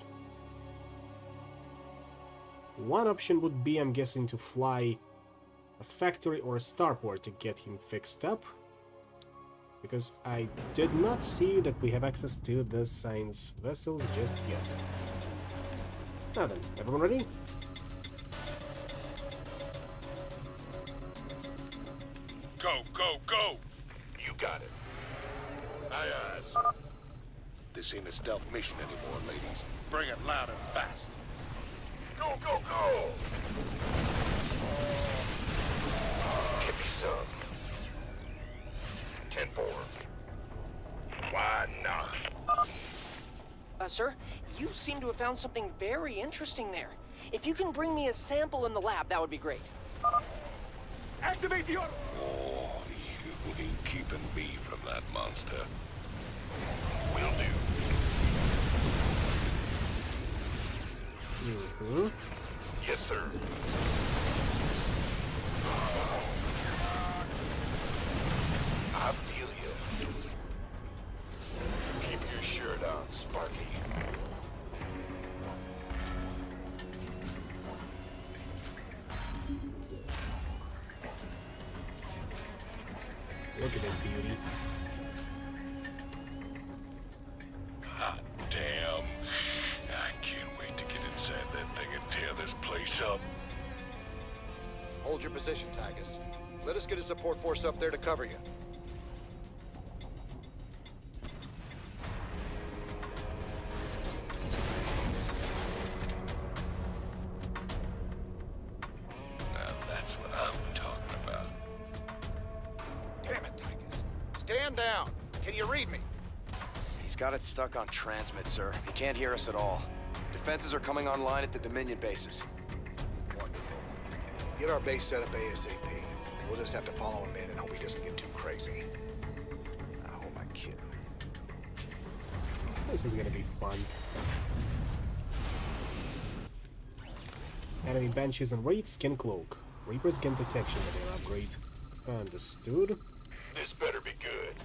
One option would be, I'm guessing, to fly a factory or a starport to get him fixed up. Because I did not see that we have access to the science vessels just yet. Now then, everyone ready? Go, go, go! You got it. Aye, ayes. This ain't a stealth mission anymore, ladies. Bring it loud and fast. Go, go, go! Give me some. 10-4. Why not? Sir, you seem to have found something very interesting there. If you can bring me a sample in the lab, that would be great. Activate the auto... Oh, you ain't keeping me from that monster. Will do. Mm-hmm. Yes, sir. I feel you. Keep your shirt on, Sparky. Look at this beauty. Hot damn. I can't wait to get inside that thing and tear this place up. Hold your position, Tygus. Let us get a support force up there to cover you. Now that's what I'm talking about. Damn it, Tygus. Stand down. Can you read me? He's got it stuck on transmit, sir. He can't hear us at all. Defenses are coming online at the Dominion bases. Wonderful. Get our base set up ASAP. We'll just have to follow him in and hope he doesn't get too crazy. I hope I kid. This is gonna be fun. Enemy Banshees and Wraiths can cloak. Reapers gain detection with their upgrade. Understood. This better be good.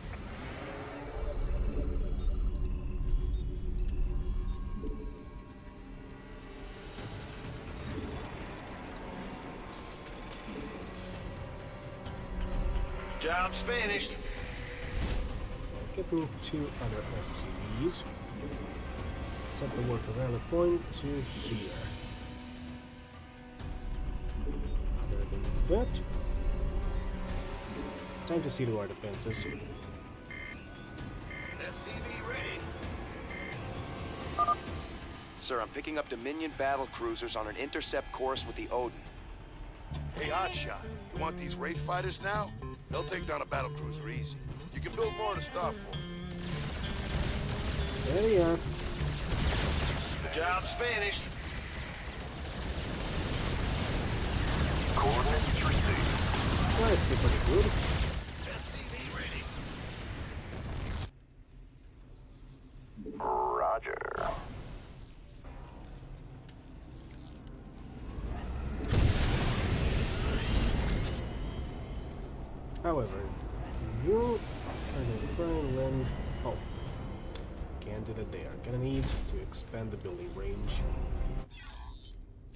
Job's finished. Get me 2 other SCVs. Set the worker rally point to here. Other than that, time to see to our defenses. SCV ready. Sir, I'm picking up Dominion battle cruisers on an intercept course with the Odin. Hey, Hotshot, you want these Wraith fighters now? They'll take down a battlecruiser easy. You can build more to stop for them. There you are. The job's finished. Coordinates received. That's pretty good. SCV ready. Roger. However, you are gonna try and land. Oh, can't do that there. Gonna need to expand the building range.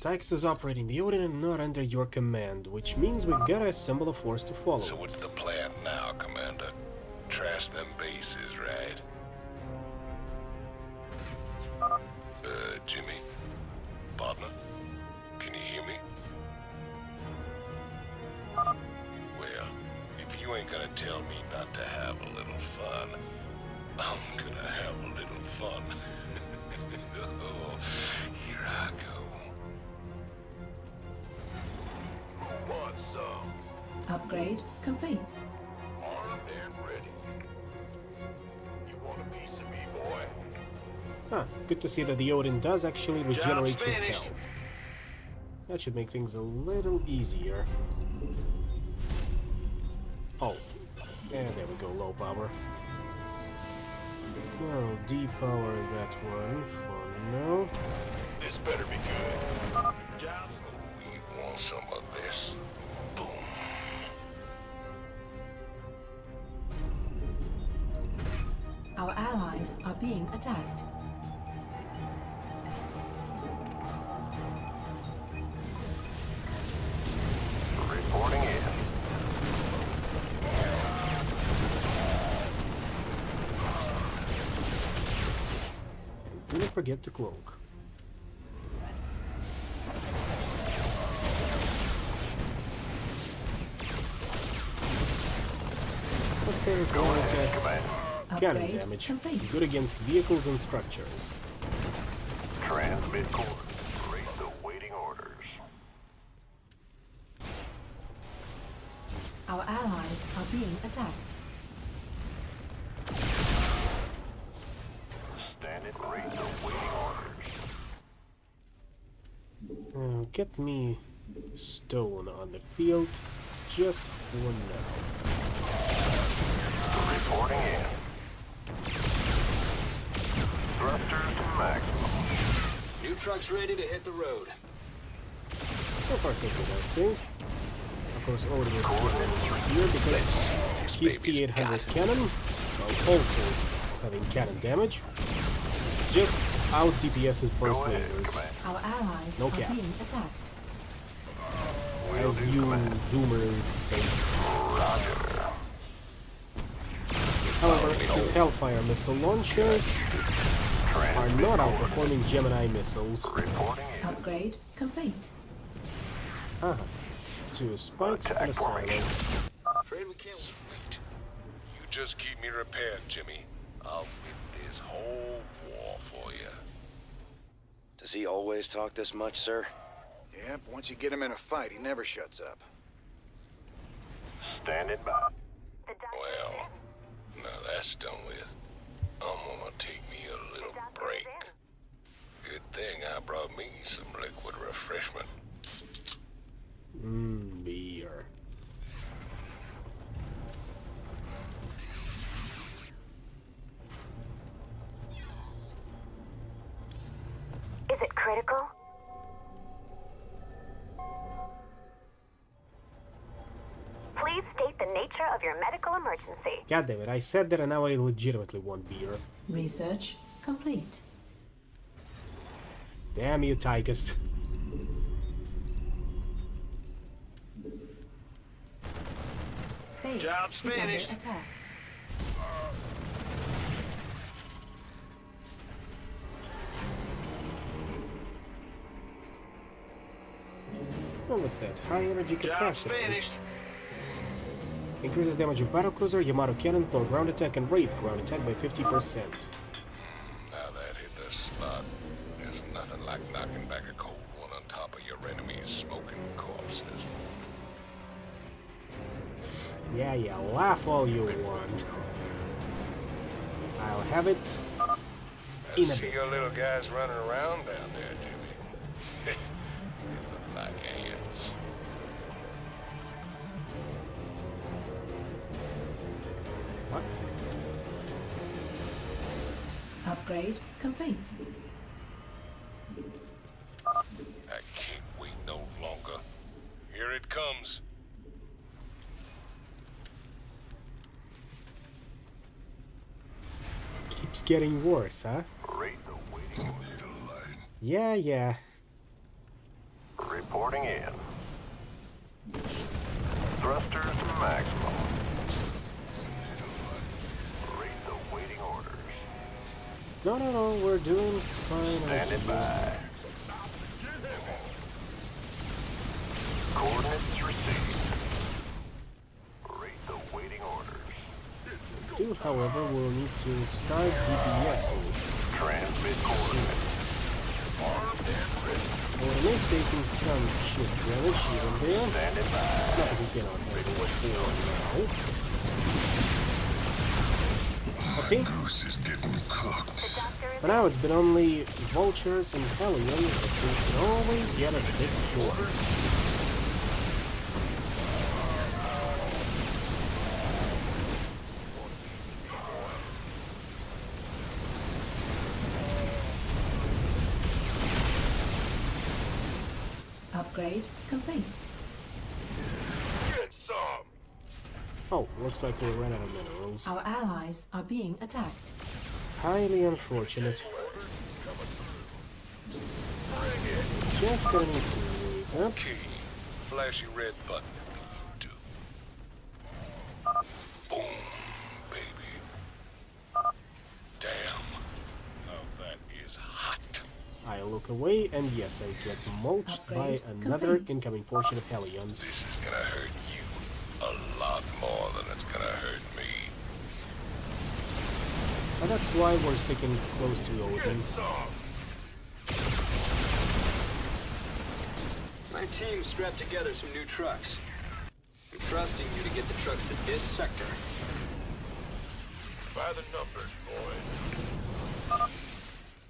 Tychus is operating the Odin and not under your command, which means we've gotta assemble a force to follow. So what's the plan now, Commander? Trash them bases, right? Jimmy? Partner? Can you hear me? Well, if you ain't gonna tell me not to have a little fun, I'm gonna have a little fun. Oh, here I go. Who wants some? Upgrade complete. Armed and ready. You want a piece of me, boy? Ah, good to see that the Odin does actually regenerate his health. That should make things a little easier. Oh, and there we go, low power. Well, depower that one for now. This better be good. Job. We want some of this. Boom. Our allies are being attacked. Reporting in. forget to cloak. What's their ground attack? Cannon damage. Good against vehicles and structures. Transmit coordinates. Raise the waiting orders. Our allies are being attacked. Stand it. Raise the waiting orders. Get me stone on the field just for now. Reporting in. Thrusters to maximum. New truck's ready to hit the road. So far so good, I'd say. Of course, Odin is here because his T-800 cannon, while also having cannon damage, just out DPS's burst lasers. Our allies No are cap. being attacked. As you zoomers say. However, his Hellfire missile launchers are not outperforming Gemini missiles. Upgrade complete. Two spikes and a silo. Afraid we can't. Sweet. You just keep me repaired, Jimmy. I'll win this whole war for you. Does he always talk this much, sir? Yeah, but once you get him in a fight, he never shuts up. Standing by. Well, now that's done with. I'm gonna take me a little break. Good thing I brought me some liquid refreshment. Beer. Is it critical? Please state the nature of your medical emergency. God damn it, I said that and now I legitimately want beer. Research complete. Damn you, Tychus. Base Job's is under finished. attack. Oh, what's that? High energy Job's capacitors. finished. Increases damage of battlecruiser, Yamato cannon, Thor ground attack, and Wraith ground attack by 50%. Now that hit the spot. There's nothing like knocking back a cold one on top of your enemy's smoking corpses. Yeah, laugh all you want. I'll have it in a See bit. your little guys running around down there, Jimmy. They look like ants. What? Upgrade complete. I can't wait no longer. Here it comes. Keeps getting worse, huh? Rate the waiting order. Yeah. Reporting in. Thrusters to maximum. Rate the waiting orders. No, we're doing fine. Standing by. Coordinates received. Rate the waiting orders. Do, however, we'll need to start DPSing. Transmit coordinates. Armed and ready. Well, it is taking some shit damage even there. Standing by. Not that we cannot handle it for now. Let's see. Goose is getting cooked. For now, it's been only vultures and Hellion, but things can always get a bit worse. Upgrade complete. Get some! Oh, looks like we ran out of minerals. Our allies are being attacked. Highly unfortunate. Just gonna need to wait up. Key. Flashy red button. Do. Boom, baby. Damn. Oh, that is hot. walk away, and yes, I get mulched by another incoming portion of Hellions. This is gonna hurt you a lot more than it's gonna hurt me. And that's why we're sticking close to Odin. My team strapped together some new trucks. I'm trusting you to get the trucks to this sector. By the numbers, boys.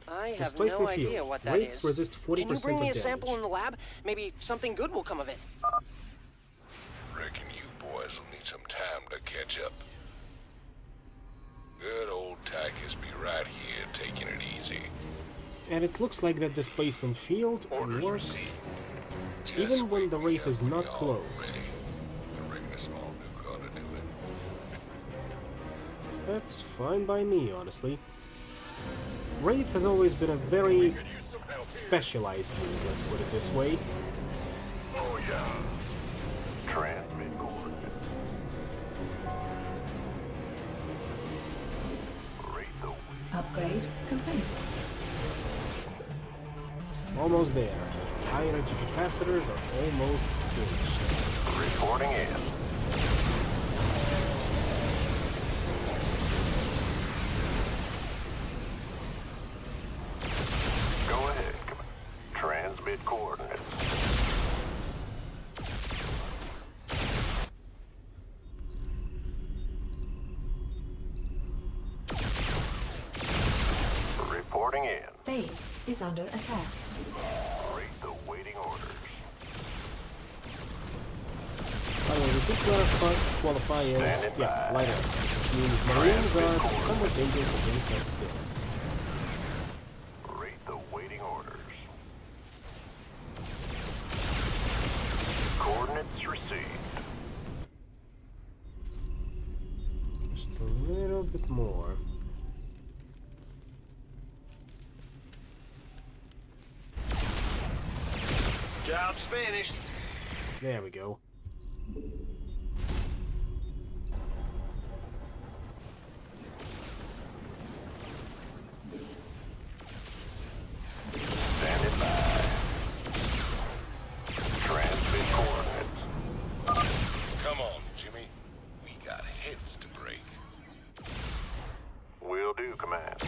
I have Displacement no idea field. what that Rates is. resist 40% Can you bring me a of sample damage. in the lab? Maybe something good will come of it. Reckon you boys will need some time to catch up. Good old Tychus be right here taking it easy. And it looks like that displacement field Orders works received. even when the Wraith is not closed. I reckon a small nuke ought to do it. That's fine by me, honestly. Wraith has always been a very specialized unit, let's put it this way. Oh yeah. Transmit coordinates. Rate the wind. Upgrade complete. Almost there. High energy capacitors are almost finished. Reporting in. Go ahead, transmit coordinates. Reporting in. Base is under attack. Rate the waiting orders. By the way, we did qualify as, yeah, lighter, which means Marines are somewhat dangerous against us still. Rate the waiting orders. Coordinates received. Just a little bit more. Job's finished. There we go. Standing by. Transmit coordinates. Come on, Jimmy. We got heads to break. Will do, Command.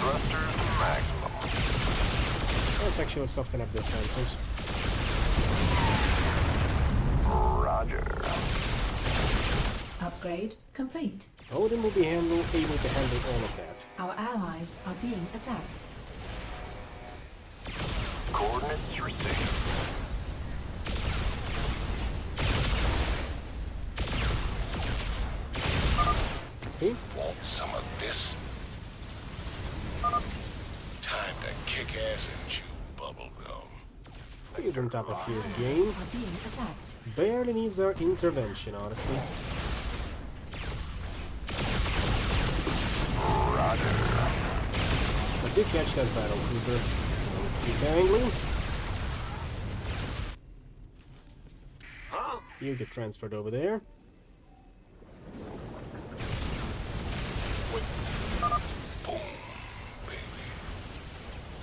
Thrusters to maximum. Let's actually soften up the defenses. Roger. Upgrade complete. Odin will be able to handle all of that. Our allies are being attacked. Coordinates received. Okay. Want some of this? Time to kick ass and chew bubblegum. He's on top of his game. Are being attacked. Barely needs our intervention, honestly. Roger. I did catch that battle cruiser. Keep angling. You get transferred over there.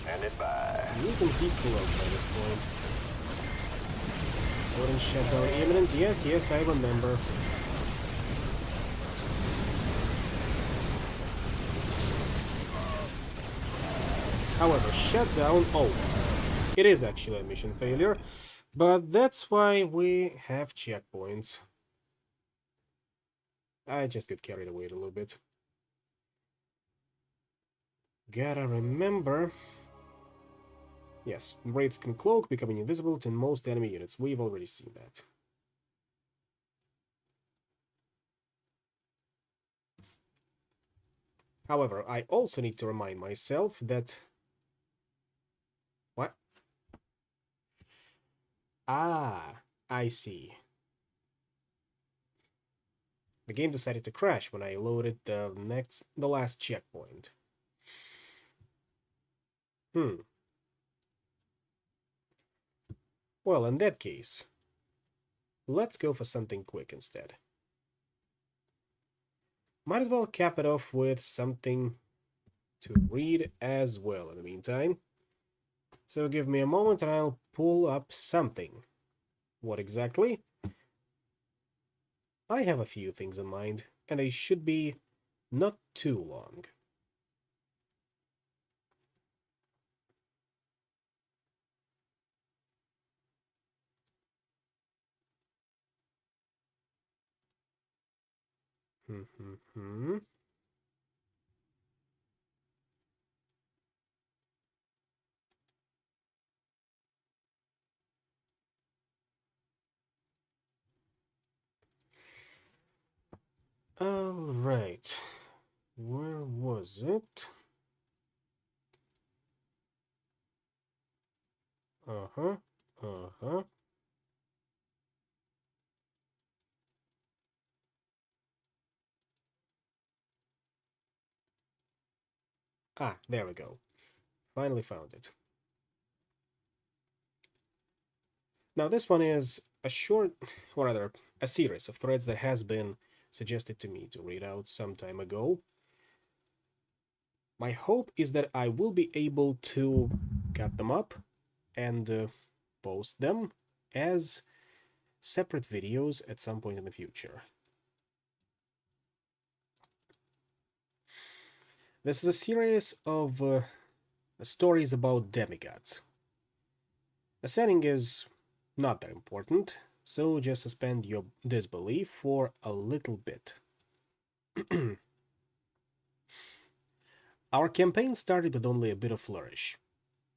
Standing by. You can deep pull out by this point. Odin shutdown imminent. Yes, yes, I remember. However, shutdown. Oh, it is actually a mission failure, but that's why we have checkpoints. I just get carried away a little bit. Gotta remember. Yes, Wraiths can cloak, becoming invisible to most enemy units. We've already seen that. However, I also need to remind myself that... What? Ah, I see. The game decided to crash when I loaded the last checkpoint. Well, in that case, let's go for something quick instead. Might as well cap it off with something to read as well in the meantime. So give me a moment and I'll pull up something. What exactly? I have a few things in mind, and they should be not too long. All right. Where was it? Uh-huh. Uh-huh. Ah, there we go. Finally found it. Now this one is a short, or rather, a series of threads that has been suggested to me to read out some time ago. My hope is that I will be able to cut them up and post them as separate videos at some point in the future. This is a series of stories about demigods. The setting is not that important, so just suspend your disbelief for a little bit. Our campaign started with only a bit of flourish.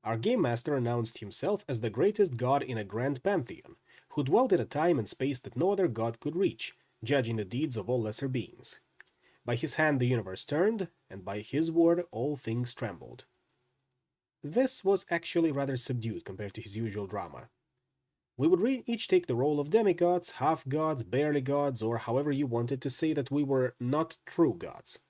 Our game master announced himself as the greatest god in a grand pantheon, who dwelt in a time and space that no other god could reach, judging the deeds of all lesser beings. By his hand the universe turned, and by his word all things trembled. This was actually rather subdued compared to his usual drama. We would each take the role of demigods, half-gods, barely gods, or however you wanted to say that we were not true gods.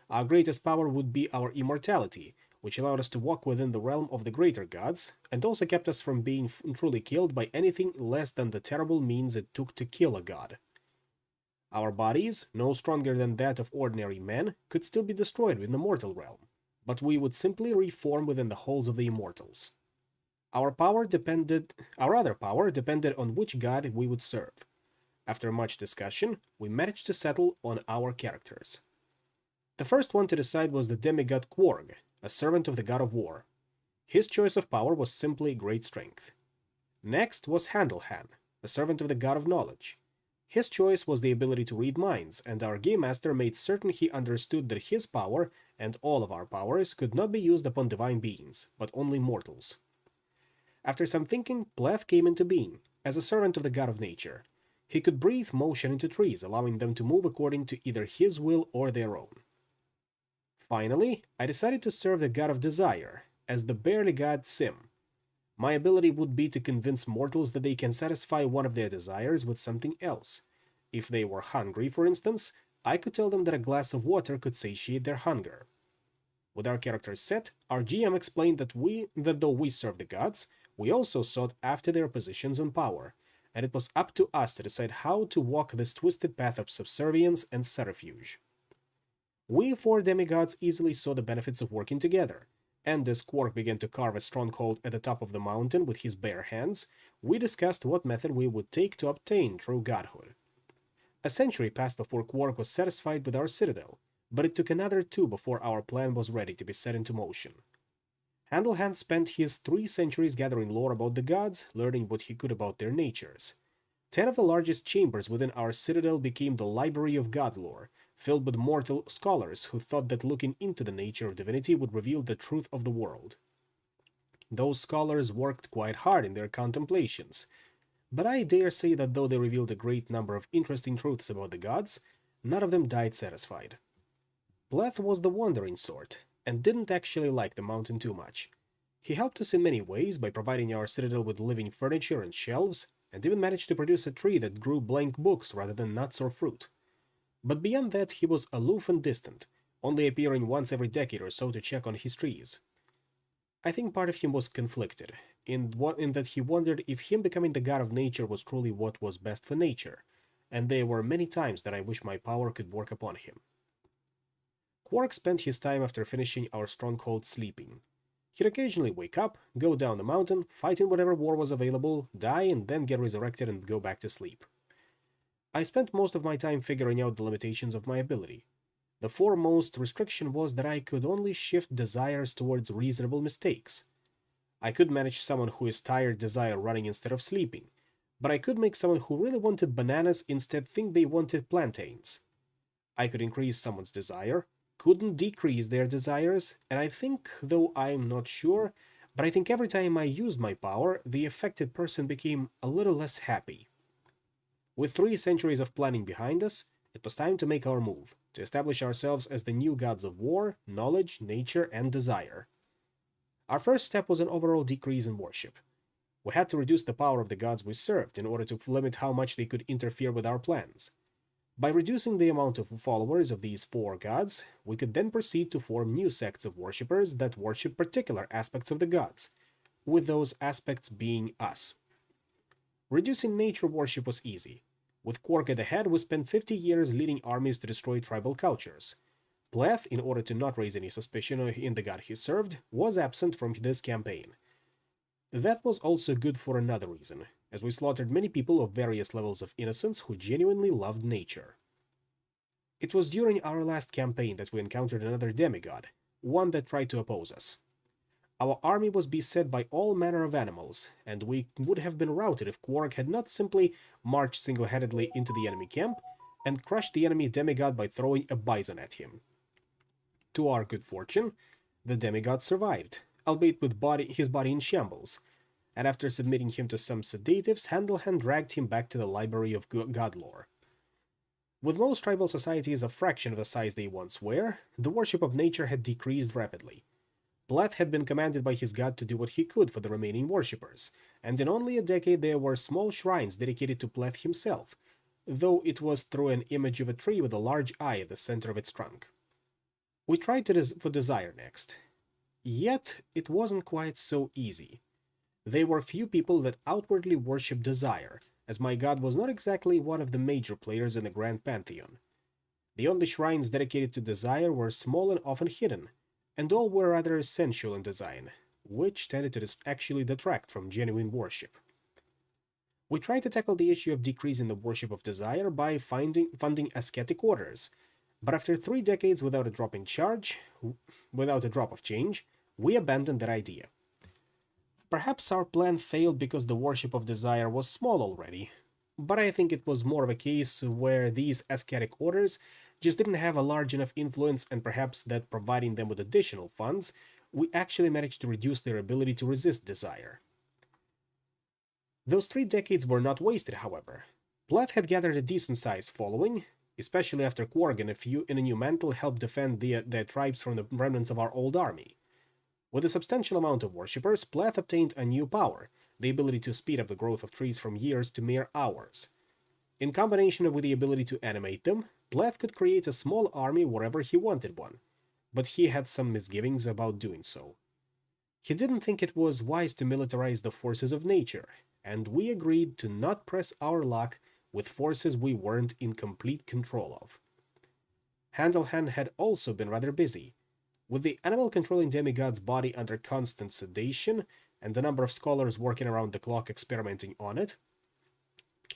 Our greatest power would be our immortality, which allowed us to walk within the realm of the greater gods, and also kept us from being truly killed by anything less than the terrible means it took to kill a god. Our bodies, no stronger than that of ordinary men, could still be destroyed in the mortal realm, but we would simply reform within the halls of the immortals. Our other power depended on which god we would serve. After much discussion, we managed to settle on our characters. The first one to decide was the demigod Quarg, a servant of the god of war. His choice of power was simply great strength. Next was Handlehan, a servant of the god of knowledge. His choice was the ability to read minds, and our game master made certain he understood that his power, and all of our powers, could not be used upon divine beings, but only mortals. After some thinking, Pleth came into being, as a servant of the god of nature. He could breathe motion into trees, allowing them to move according to either his will or their own. Finally, I decided to serve the god of desire, as the barely god Sim. My ability would be to convince mortals that they can satisfy one of their desires with something else. If they were hungry, for instance, I could tell them that a glass of water could satiate their hunger. With our characters set, our GM explained that though we serve the gods, we also sought after their positions and power, and it was up to us to decide how to walk this twisted path of subservience and subterfuge. We four demigods easily saw the benefits of working together, and as Quark began to carve a stronghold at the top of the mountain with his bare hands, we discussed what method we would take to obtain true godhood. A century passed before Quark was satisfied with our citadel, but it took another 2 before our plan was ready to be set into motion. Handlehan spent his 3 centuries gathering lore about the gods, learning what he could about their natures. 10 of the largest chambers within our citadel became the Library of God lore, filled with mortal scholars who thought that looking into the nature of divinity would reveal the truth of the world. Those scholars worked quite hard in their contemplations, but I dare say that though they revealed a great number of interesting truths about the gods, none of them died satisfied. Pleth was the wandering sort, and didn't actually like the mountain too much. He helped us in many ways by providing our citadel with living furniture and shelves, and even managed to produce a tree that grew blank books rather than nuts or fruit. But beyond that, he was aloof and distant, only appearing once every decade or so to check on his trees. I think part of him was conflicted, in that he wondered if him becoming the god of nature was truly what was best for nature, and there were many times that I wished my power could work upon him. Quark spent his time after finishing our stronghold sleeping. He'd occasionally wake up, go down the mountain, fight in whatever war was available, die, and then get resurrected and go back to sleep. I spent most of my time figuring out the limitations of my ability. The foremost restriction was that I could only shift desires towards reasonable mistakes. I could manage someone who is tired desire running instead of sleeping, but I could make someone who really wanted bananas instead think they wanted plantains. I could increase someone's desire, couldn't decrease their desires, and I think, though I'm not sure, but I think every time I used my power, the affected person became a little less happy. With 3 centuries of planning behind us, it was time to make our move, to establish ourselves as the new gods of war, knowledge, nature, and desire. Our first step was an overall decrease in worship. We had to reduce the power of the gods we served in order to limit how much they could interfere with our plans. By reducing the amount of followers of these 4 gods, we could then proceed to form new sects of worshippers that worship particular aspects of the gods, with those aspects being us. Reducing nature worship was easy. With Quark at the head, we spent 50 years leading armies to destroy tribal cultures. Pleth, in order to not raise any suspicion in the god he served, was absent from this campaign. That was also good for another reason, as we slaughtered many people of various levels of innocence who genuinely loved nature. It was during our last campaign that we encountered another demigod, one that tried to oppose us. Our army was beset by all manner of animals, and we would have been routed if Quark had not simply marched single-handedly into the enemy camp and crushed the enemy demigod by throwing a bison at him. To our good fortune, the demigod survived, albeit with his body in shambles, and after submitting him to some sedatives, Handlehand dragged him back to the library of god lore. With most tribal societies a fraction of the size they once were, the worship of nature had decreased rapidly. Pleth had been commanded by his god to do what he could for the remaining worshippers, and in only a decade there were small shrines dedicated to Pleth himself, though it was through an image of a tree with a large eye at the center of its trunk. We tried for desire next. Yet, it wasn't quite so easy. There were few people that outwardly worshipped desire, as my god was not exactly one of the major players in the Grand Pantheon. The only shrines dedicated to desire were small and often hidden, and all were rather sensual in design, which tended to actually detract from genuine worship. We tried to tackle the issue of decreasing the worship of desire by funding ascetic orders, but after 3 decades without a drop of change, we abandoned that idea. Perhaps our plan failed because the worship of desire was small already, but I think it was more of a case where these ascetic orders just didn't have a large enough influence, and perhaps that providing them with additional funds, we actually managed to reduce their ability to resist desire. Those 3 decades were not wasted, however. Pleth had gathered a decent-sized following, especially after Quark and a new mantle helped defend their tribes from the remnants of our old army. With a substantial amount of worshippers, Pleth obtained a new power, the ability to speed up the growth of trees from years to mere hours. In combination with the ability to animate them, Pleth could create a small army wherever he wanted one, but he had some misgivings about doing so. He didn't think it was wise to militarize the forces of nature, and we agreed to not press our luck with forces we weren't in complete control of. Handlehand had also been rather busy. With the animal-controlling demigod's body under constant sedation, and the number of scholars working around the clock experimenting on it,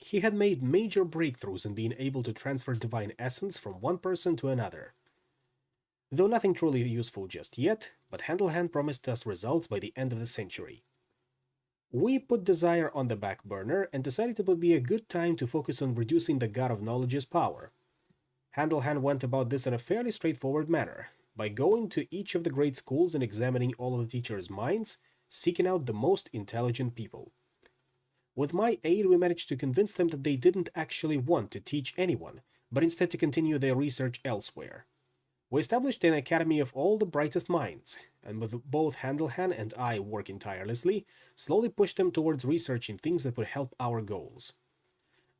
he had made major breakthroughs in being able to transfer divine essence from one person to another. Though nothing truly useful just yet, but Handlehand promised us results by the end of the century. We put desire on the back burner and decided it would be a good time to focus on reducing the God of Knowledge's power. Handlehand went about this in a fairly straightforward manner, by going to each of the great schools and examining all of the teachers' minds, seeking out the most intelligent people. With my aid, we managed to convince them that they didn't actually want to teach anyone, but instead to continue their research elsewhere. We established an academy of all the brightest minds, and with both Handlehand and I working tirelessly, slowly pushed them towards researching things that would help our goals.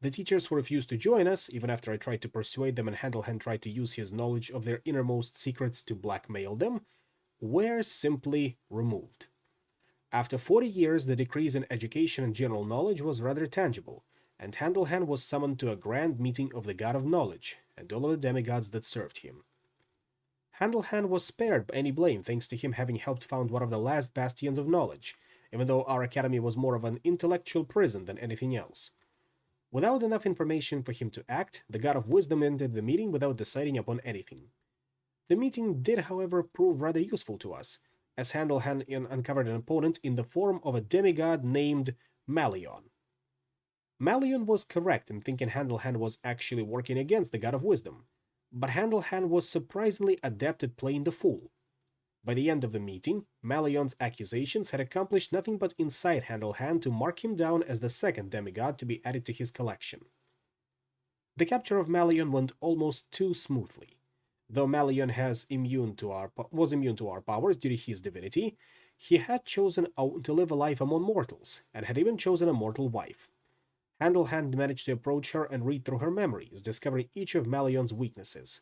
The teachers who refused to join us, even after I tried to persuade them and Handlehand tried to use his knowledge of their innermost secrets to blackmail them, were simply removed. After 40 years, the decrease in education and general knowledge was rather tangible, and Handlehand was summoned to a grand meeting of the God of Knowledge and all of the demigods that served him. Handlehan was spared any blame thanks to him having helped found one of the last bastions of knowledge, even though our academy was more of an intellectual prison than anything else. Without enough information for him to act, the God of Wisdom ended the meeting without deciding upon anything. The meeting did, however, prove rather useful to us, as Handlehan uncovered an opponent in the form of a demigod named Malion. Malion was correct in thinking Handlehan was actually working against the God of Wisdom, but Handlehan was surprisingly adept at playing the fool. By the end of the meeting, Malion's accusations had accomplished nothing but incite Handlehan to mark him down as the second demigod to be added to his collection. The capture of Malion went almost too smoothly. Though Malion was immune to our powers due to his divinity, he had chosen to live a life among mortals, and had even chosen a mortal wife. Handlehan managed to approach her and read through her memories, discovering each of Malion's weaknesses.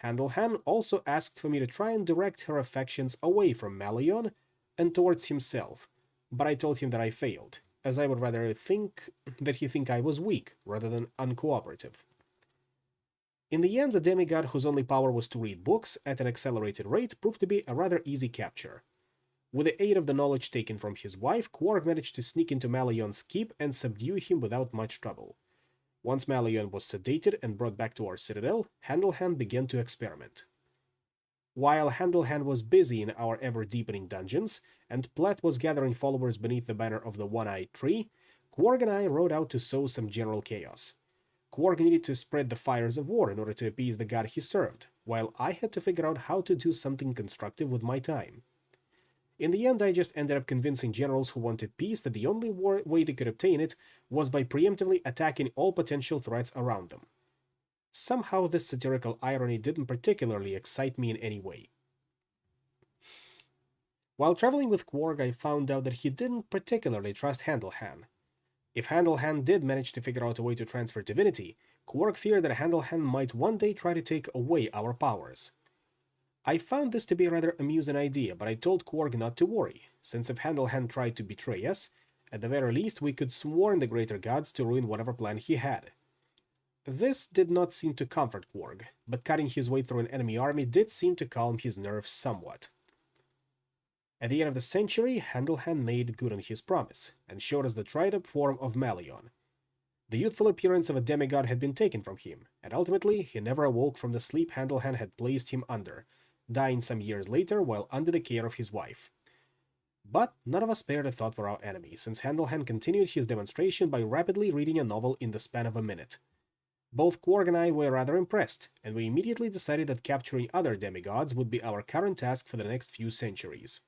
Handlehan also asked for me to try and direct her affections away from Malion and towards himself, but I told him that I failed, as I would rather think that he think I was weak rather than uncooperative. In the end, the demigod whose only power was to read books at an accelerated rate proved to be a rather easy capture. With the aid of the knowledge taken from his wife, Quark managed to sneak into Malion's keep and subdue him without much trouble. Once Malion was sedated and brought back to our citadel, Handlehan began to experiment. While Handlehan was busy in our ever-deepening dungeons, and Pleth was gathering followers beneath the banner of the One-Eyed Tree, Quark and I rode out to sow some general chaos. Quark needed to spread the fires of war in order to appease the god he served, while I had to figure out how to do something constructive with my time. In the end, I just ended up convincing generals who wanted peace that the only way they could obtain it was by preemptively attacking all potential threats around them. Somehow this satirical irony didn't particularly excite me in any way. While traveling with Quark, I found out that he didn't particularly trust Handlehan. If Handlehan did manage to figure out a way to transfer divinity, Quark feared that Handlehan might one day try to take away our powers. I found this to be a rather amusing idea, but I told Quark not to worry, since if Handlehan tried to betray us, at the very least we could warn the greater gods to ruin whatever plan he had. This did not seem to comfort Quark, but cutting his way through an enemy army did seem to calm his nerves somewhat. At the end of the century, Handlehan made good on his promise, and showed us the dried-up form of Malion. The youthful appearance of a demigod had been taken from him, and ultimately he never awoke from the sleep Handlehan had placed him under, dying some years later while under the care of his wife. But none of us spared a thought for our enemy, since Handlehan continued his demonstration by rapidly reading a novel in the span of a minute. Both Quark and I were rather impressed, and we immediately decided that capturing other demigods would be our current task for the next few centuries.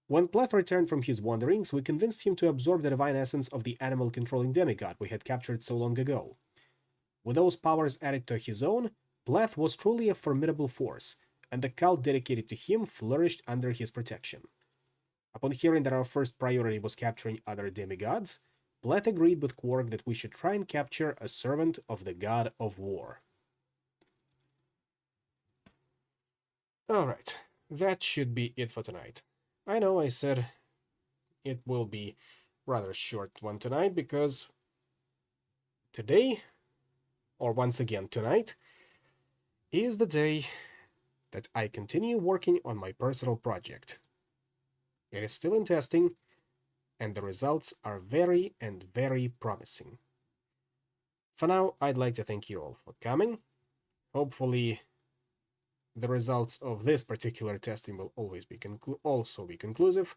When Pleth returned from his wanderings, we convinced him to absorb the divine essence of the animal-controlling demigod we had captured so long ago. With those powers added to his own, Pleth was truly a formidable force, and the cult dedicated to him flourished under his protection. Upon hearing that our first priority was capturing other demigods, Pleth agreed with Quark that we should try and capture a servant of the god of war. Alright, that should be it for tonight. I know I said it will be rather short one tonight because today, or once again tonight, is the day that I continue working on my personal project. It is still in testing, and the results are very and very promising. For now, I'd like to thank you all for coming. Hopefully, the results of this particular testing will always be also be conclusive.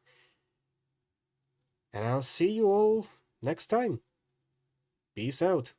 And I'll see you all next time. Peace out.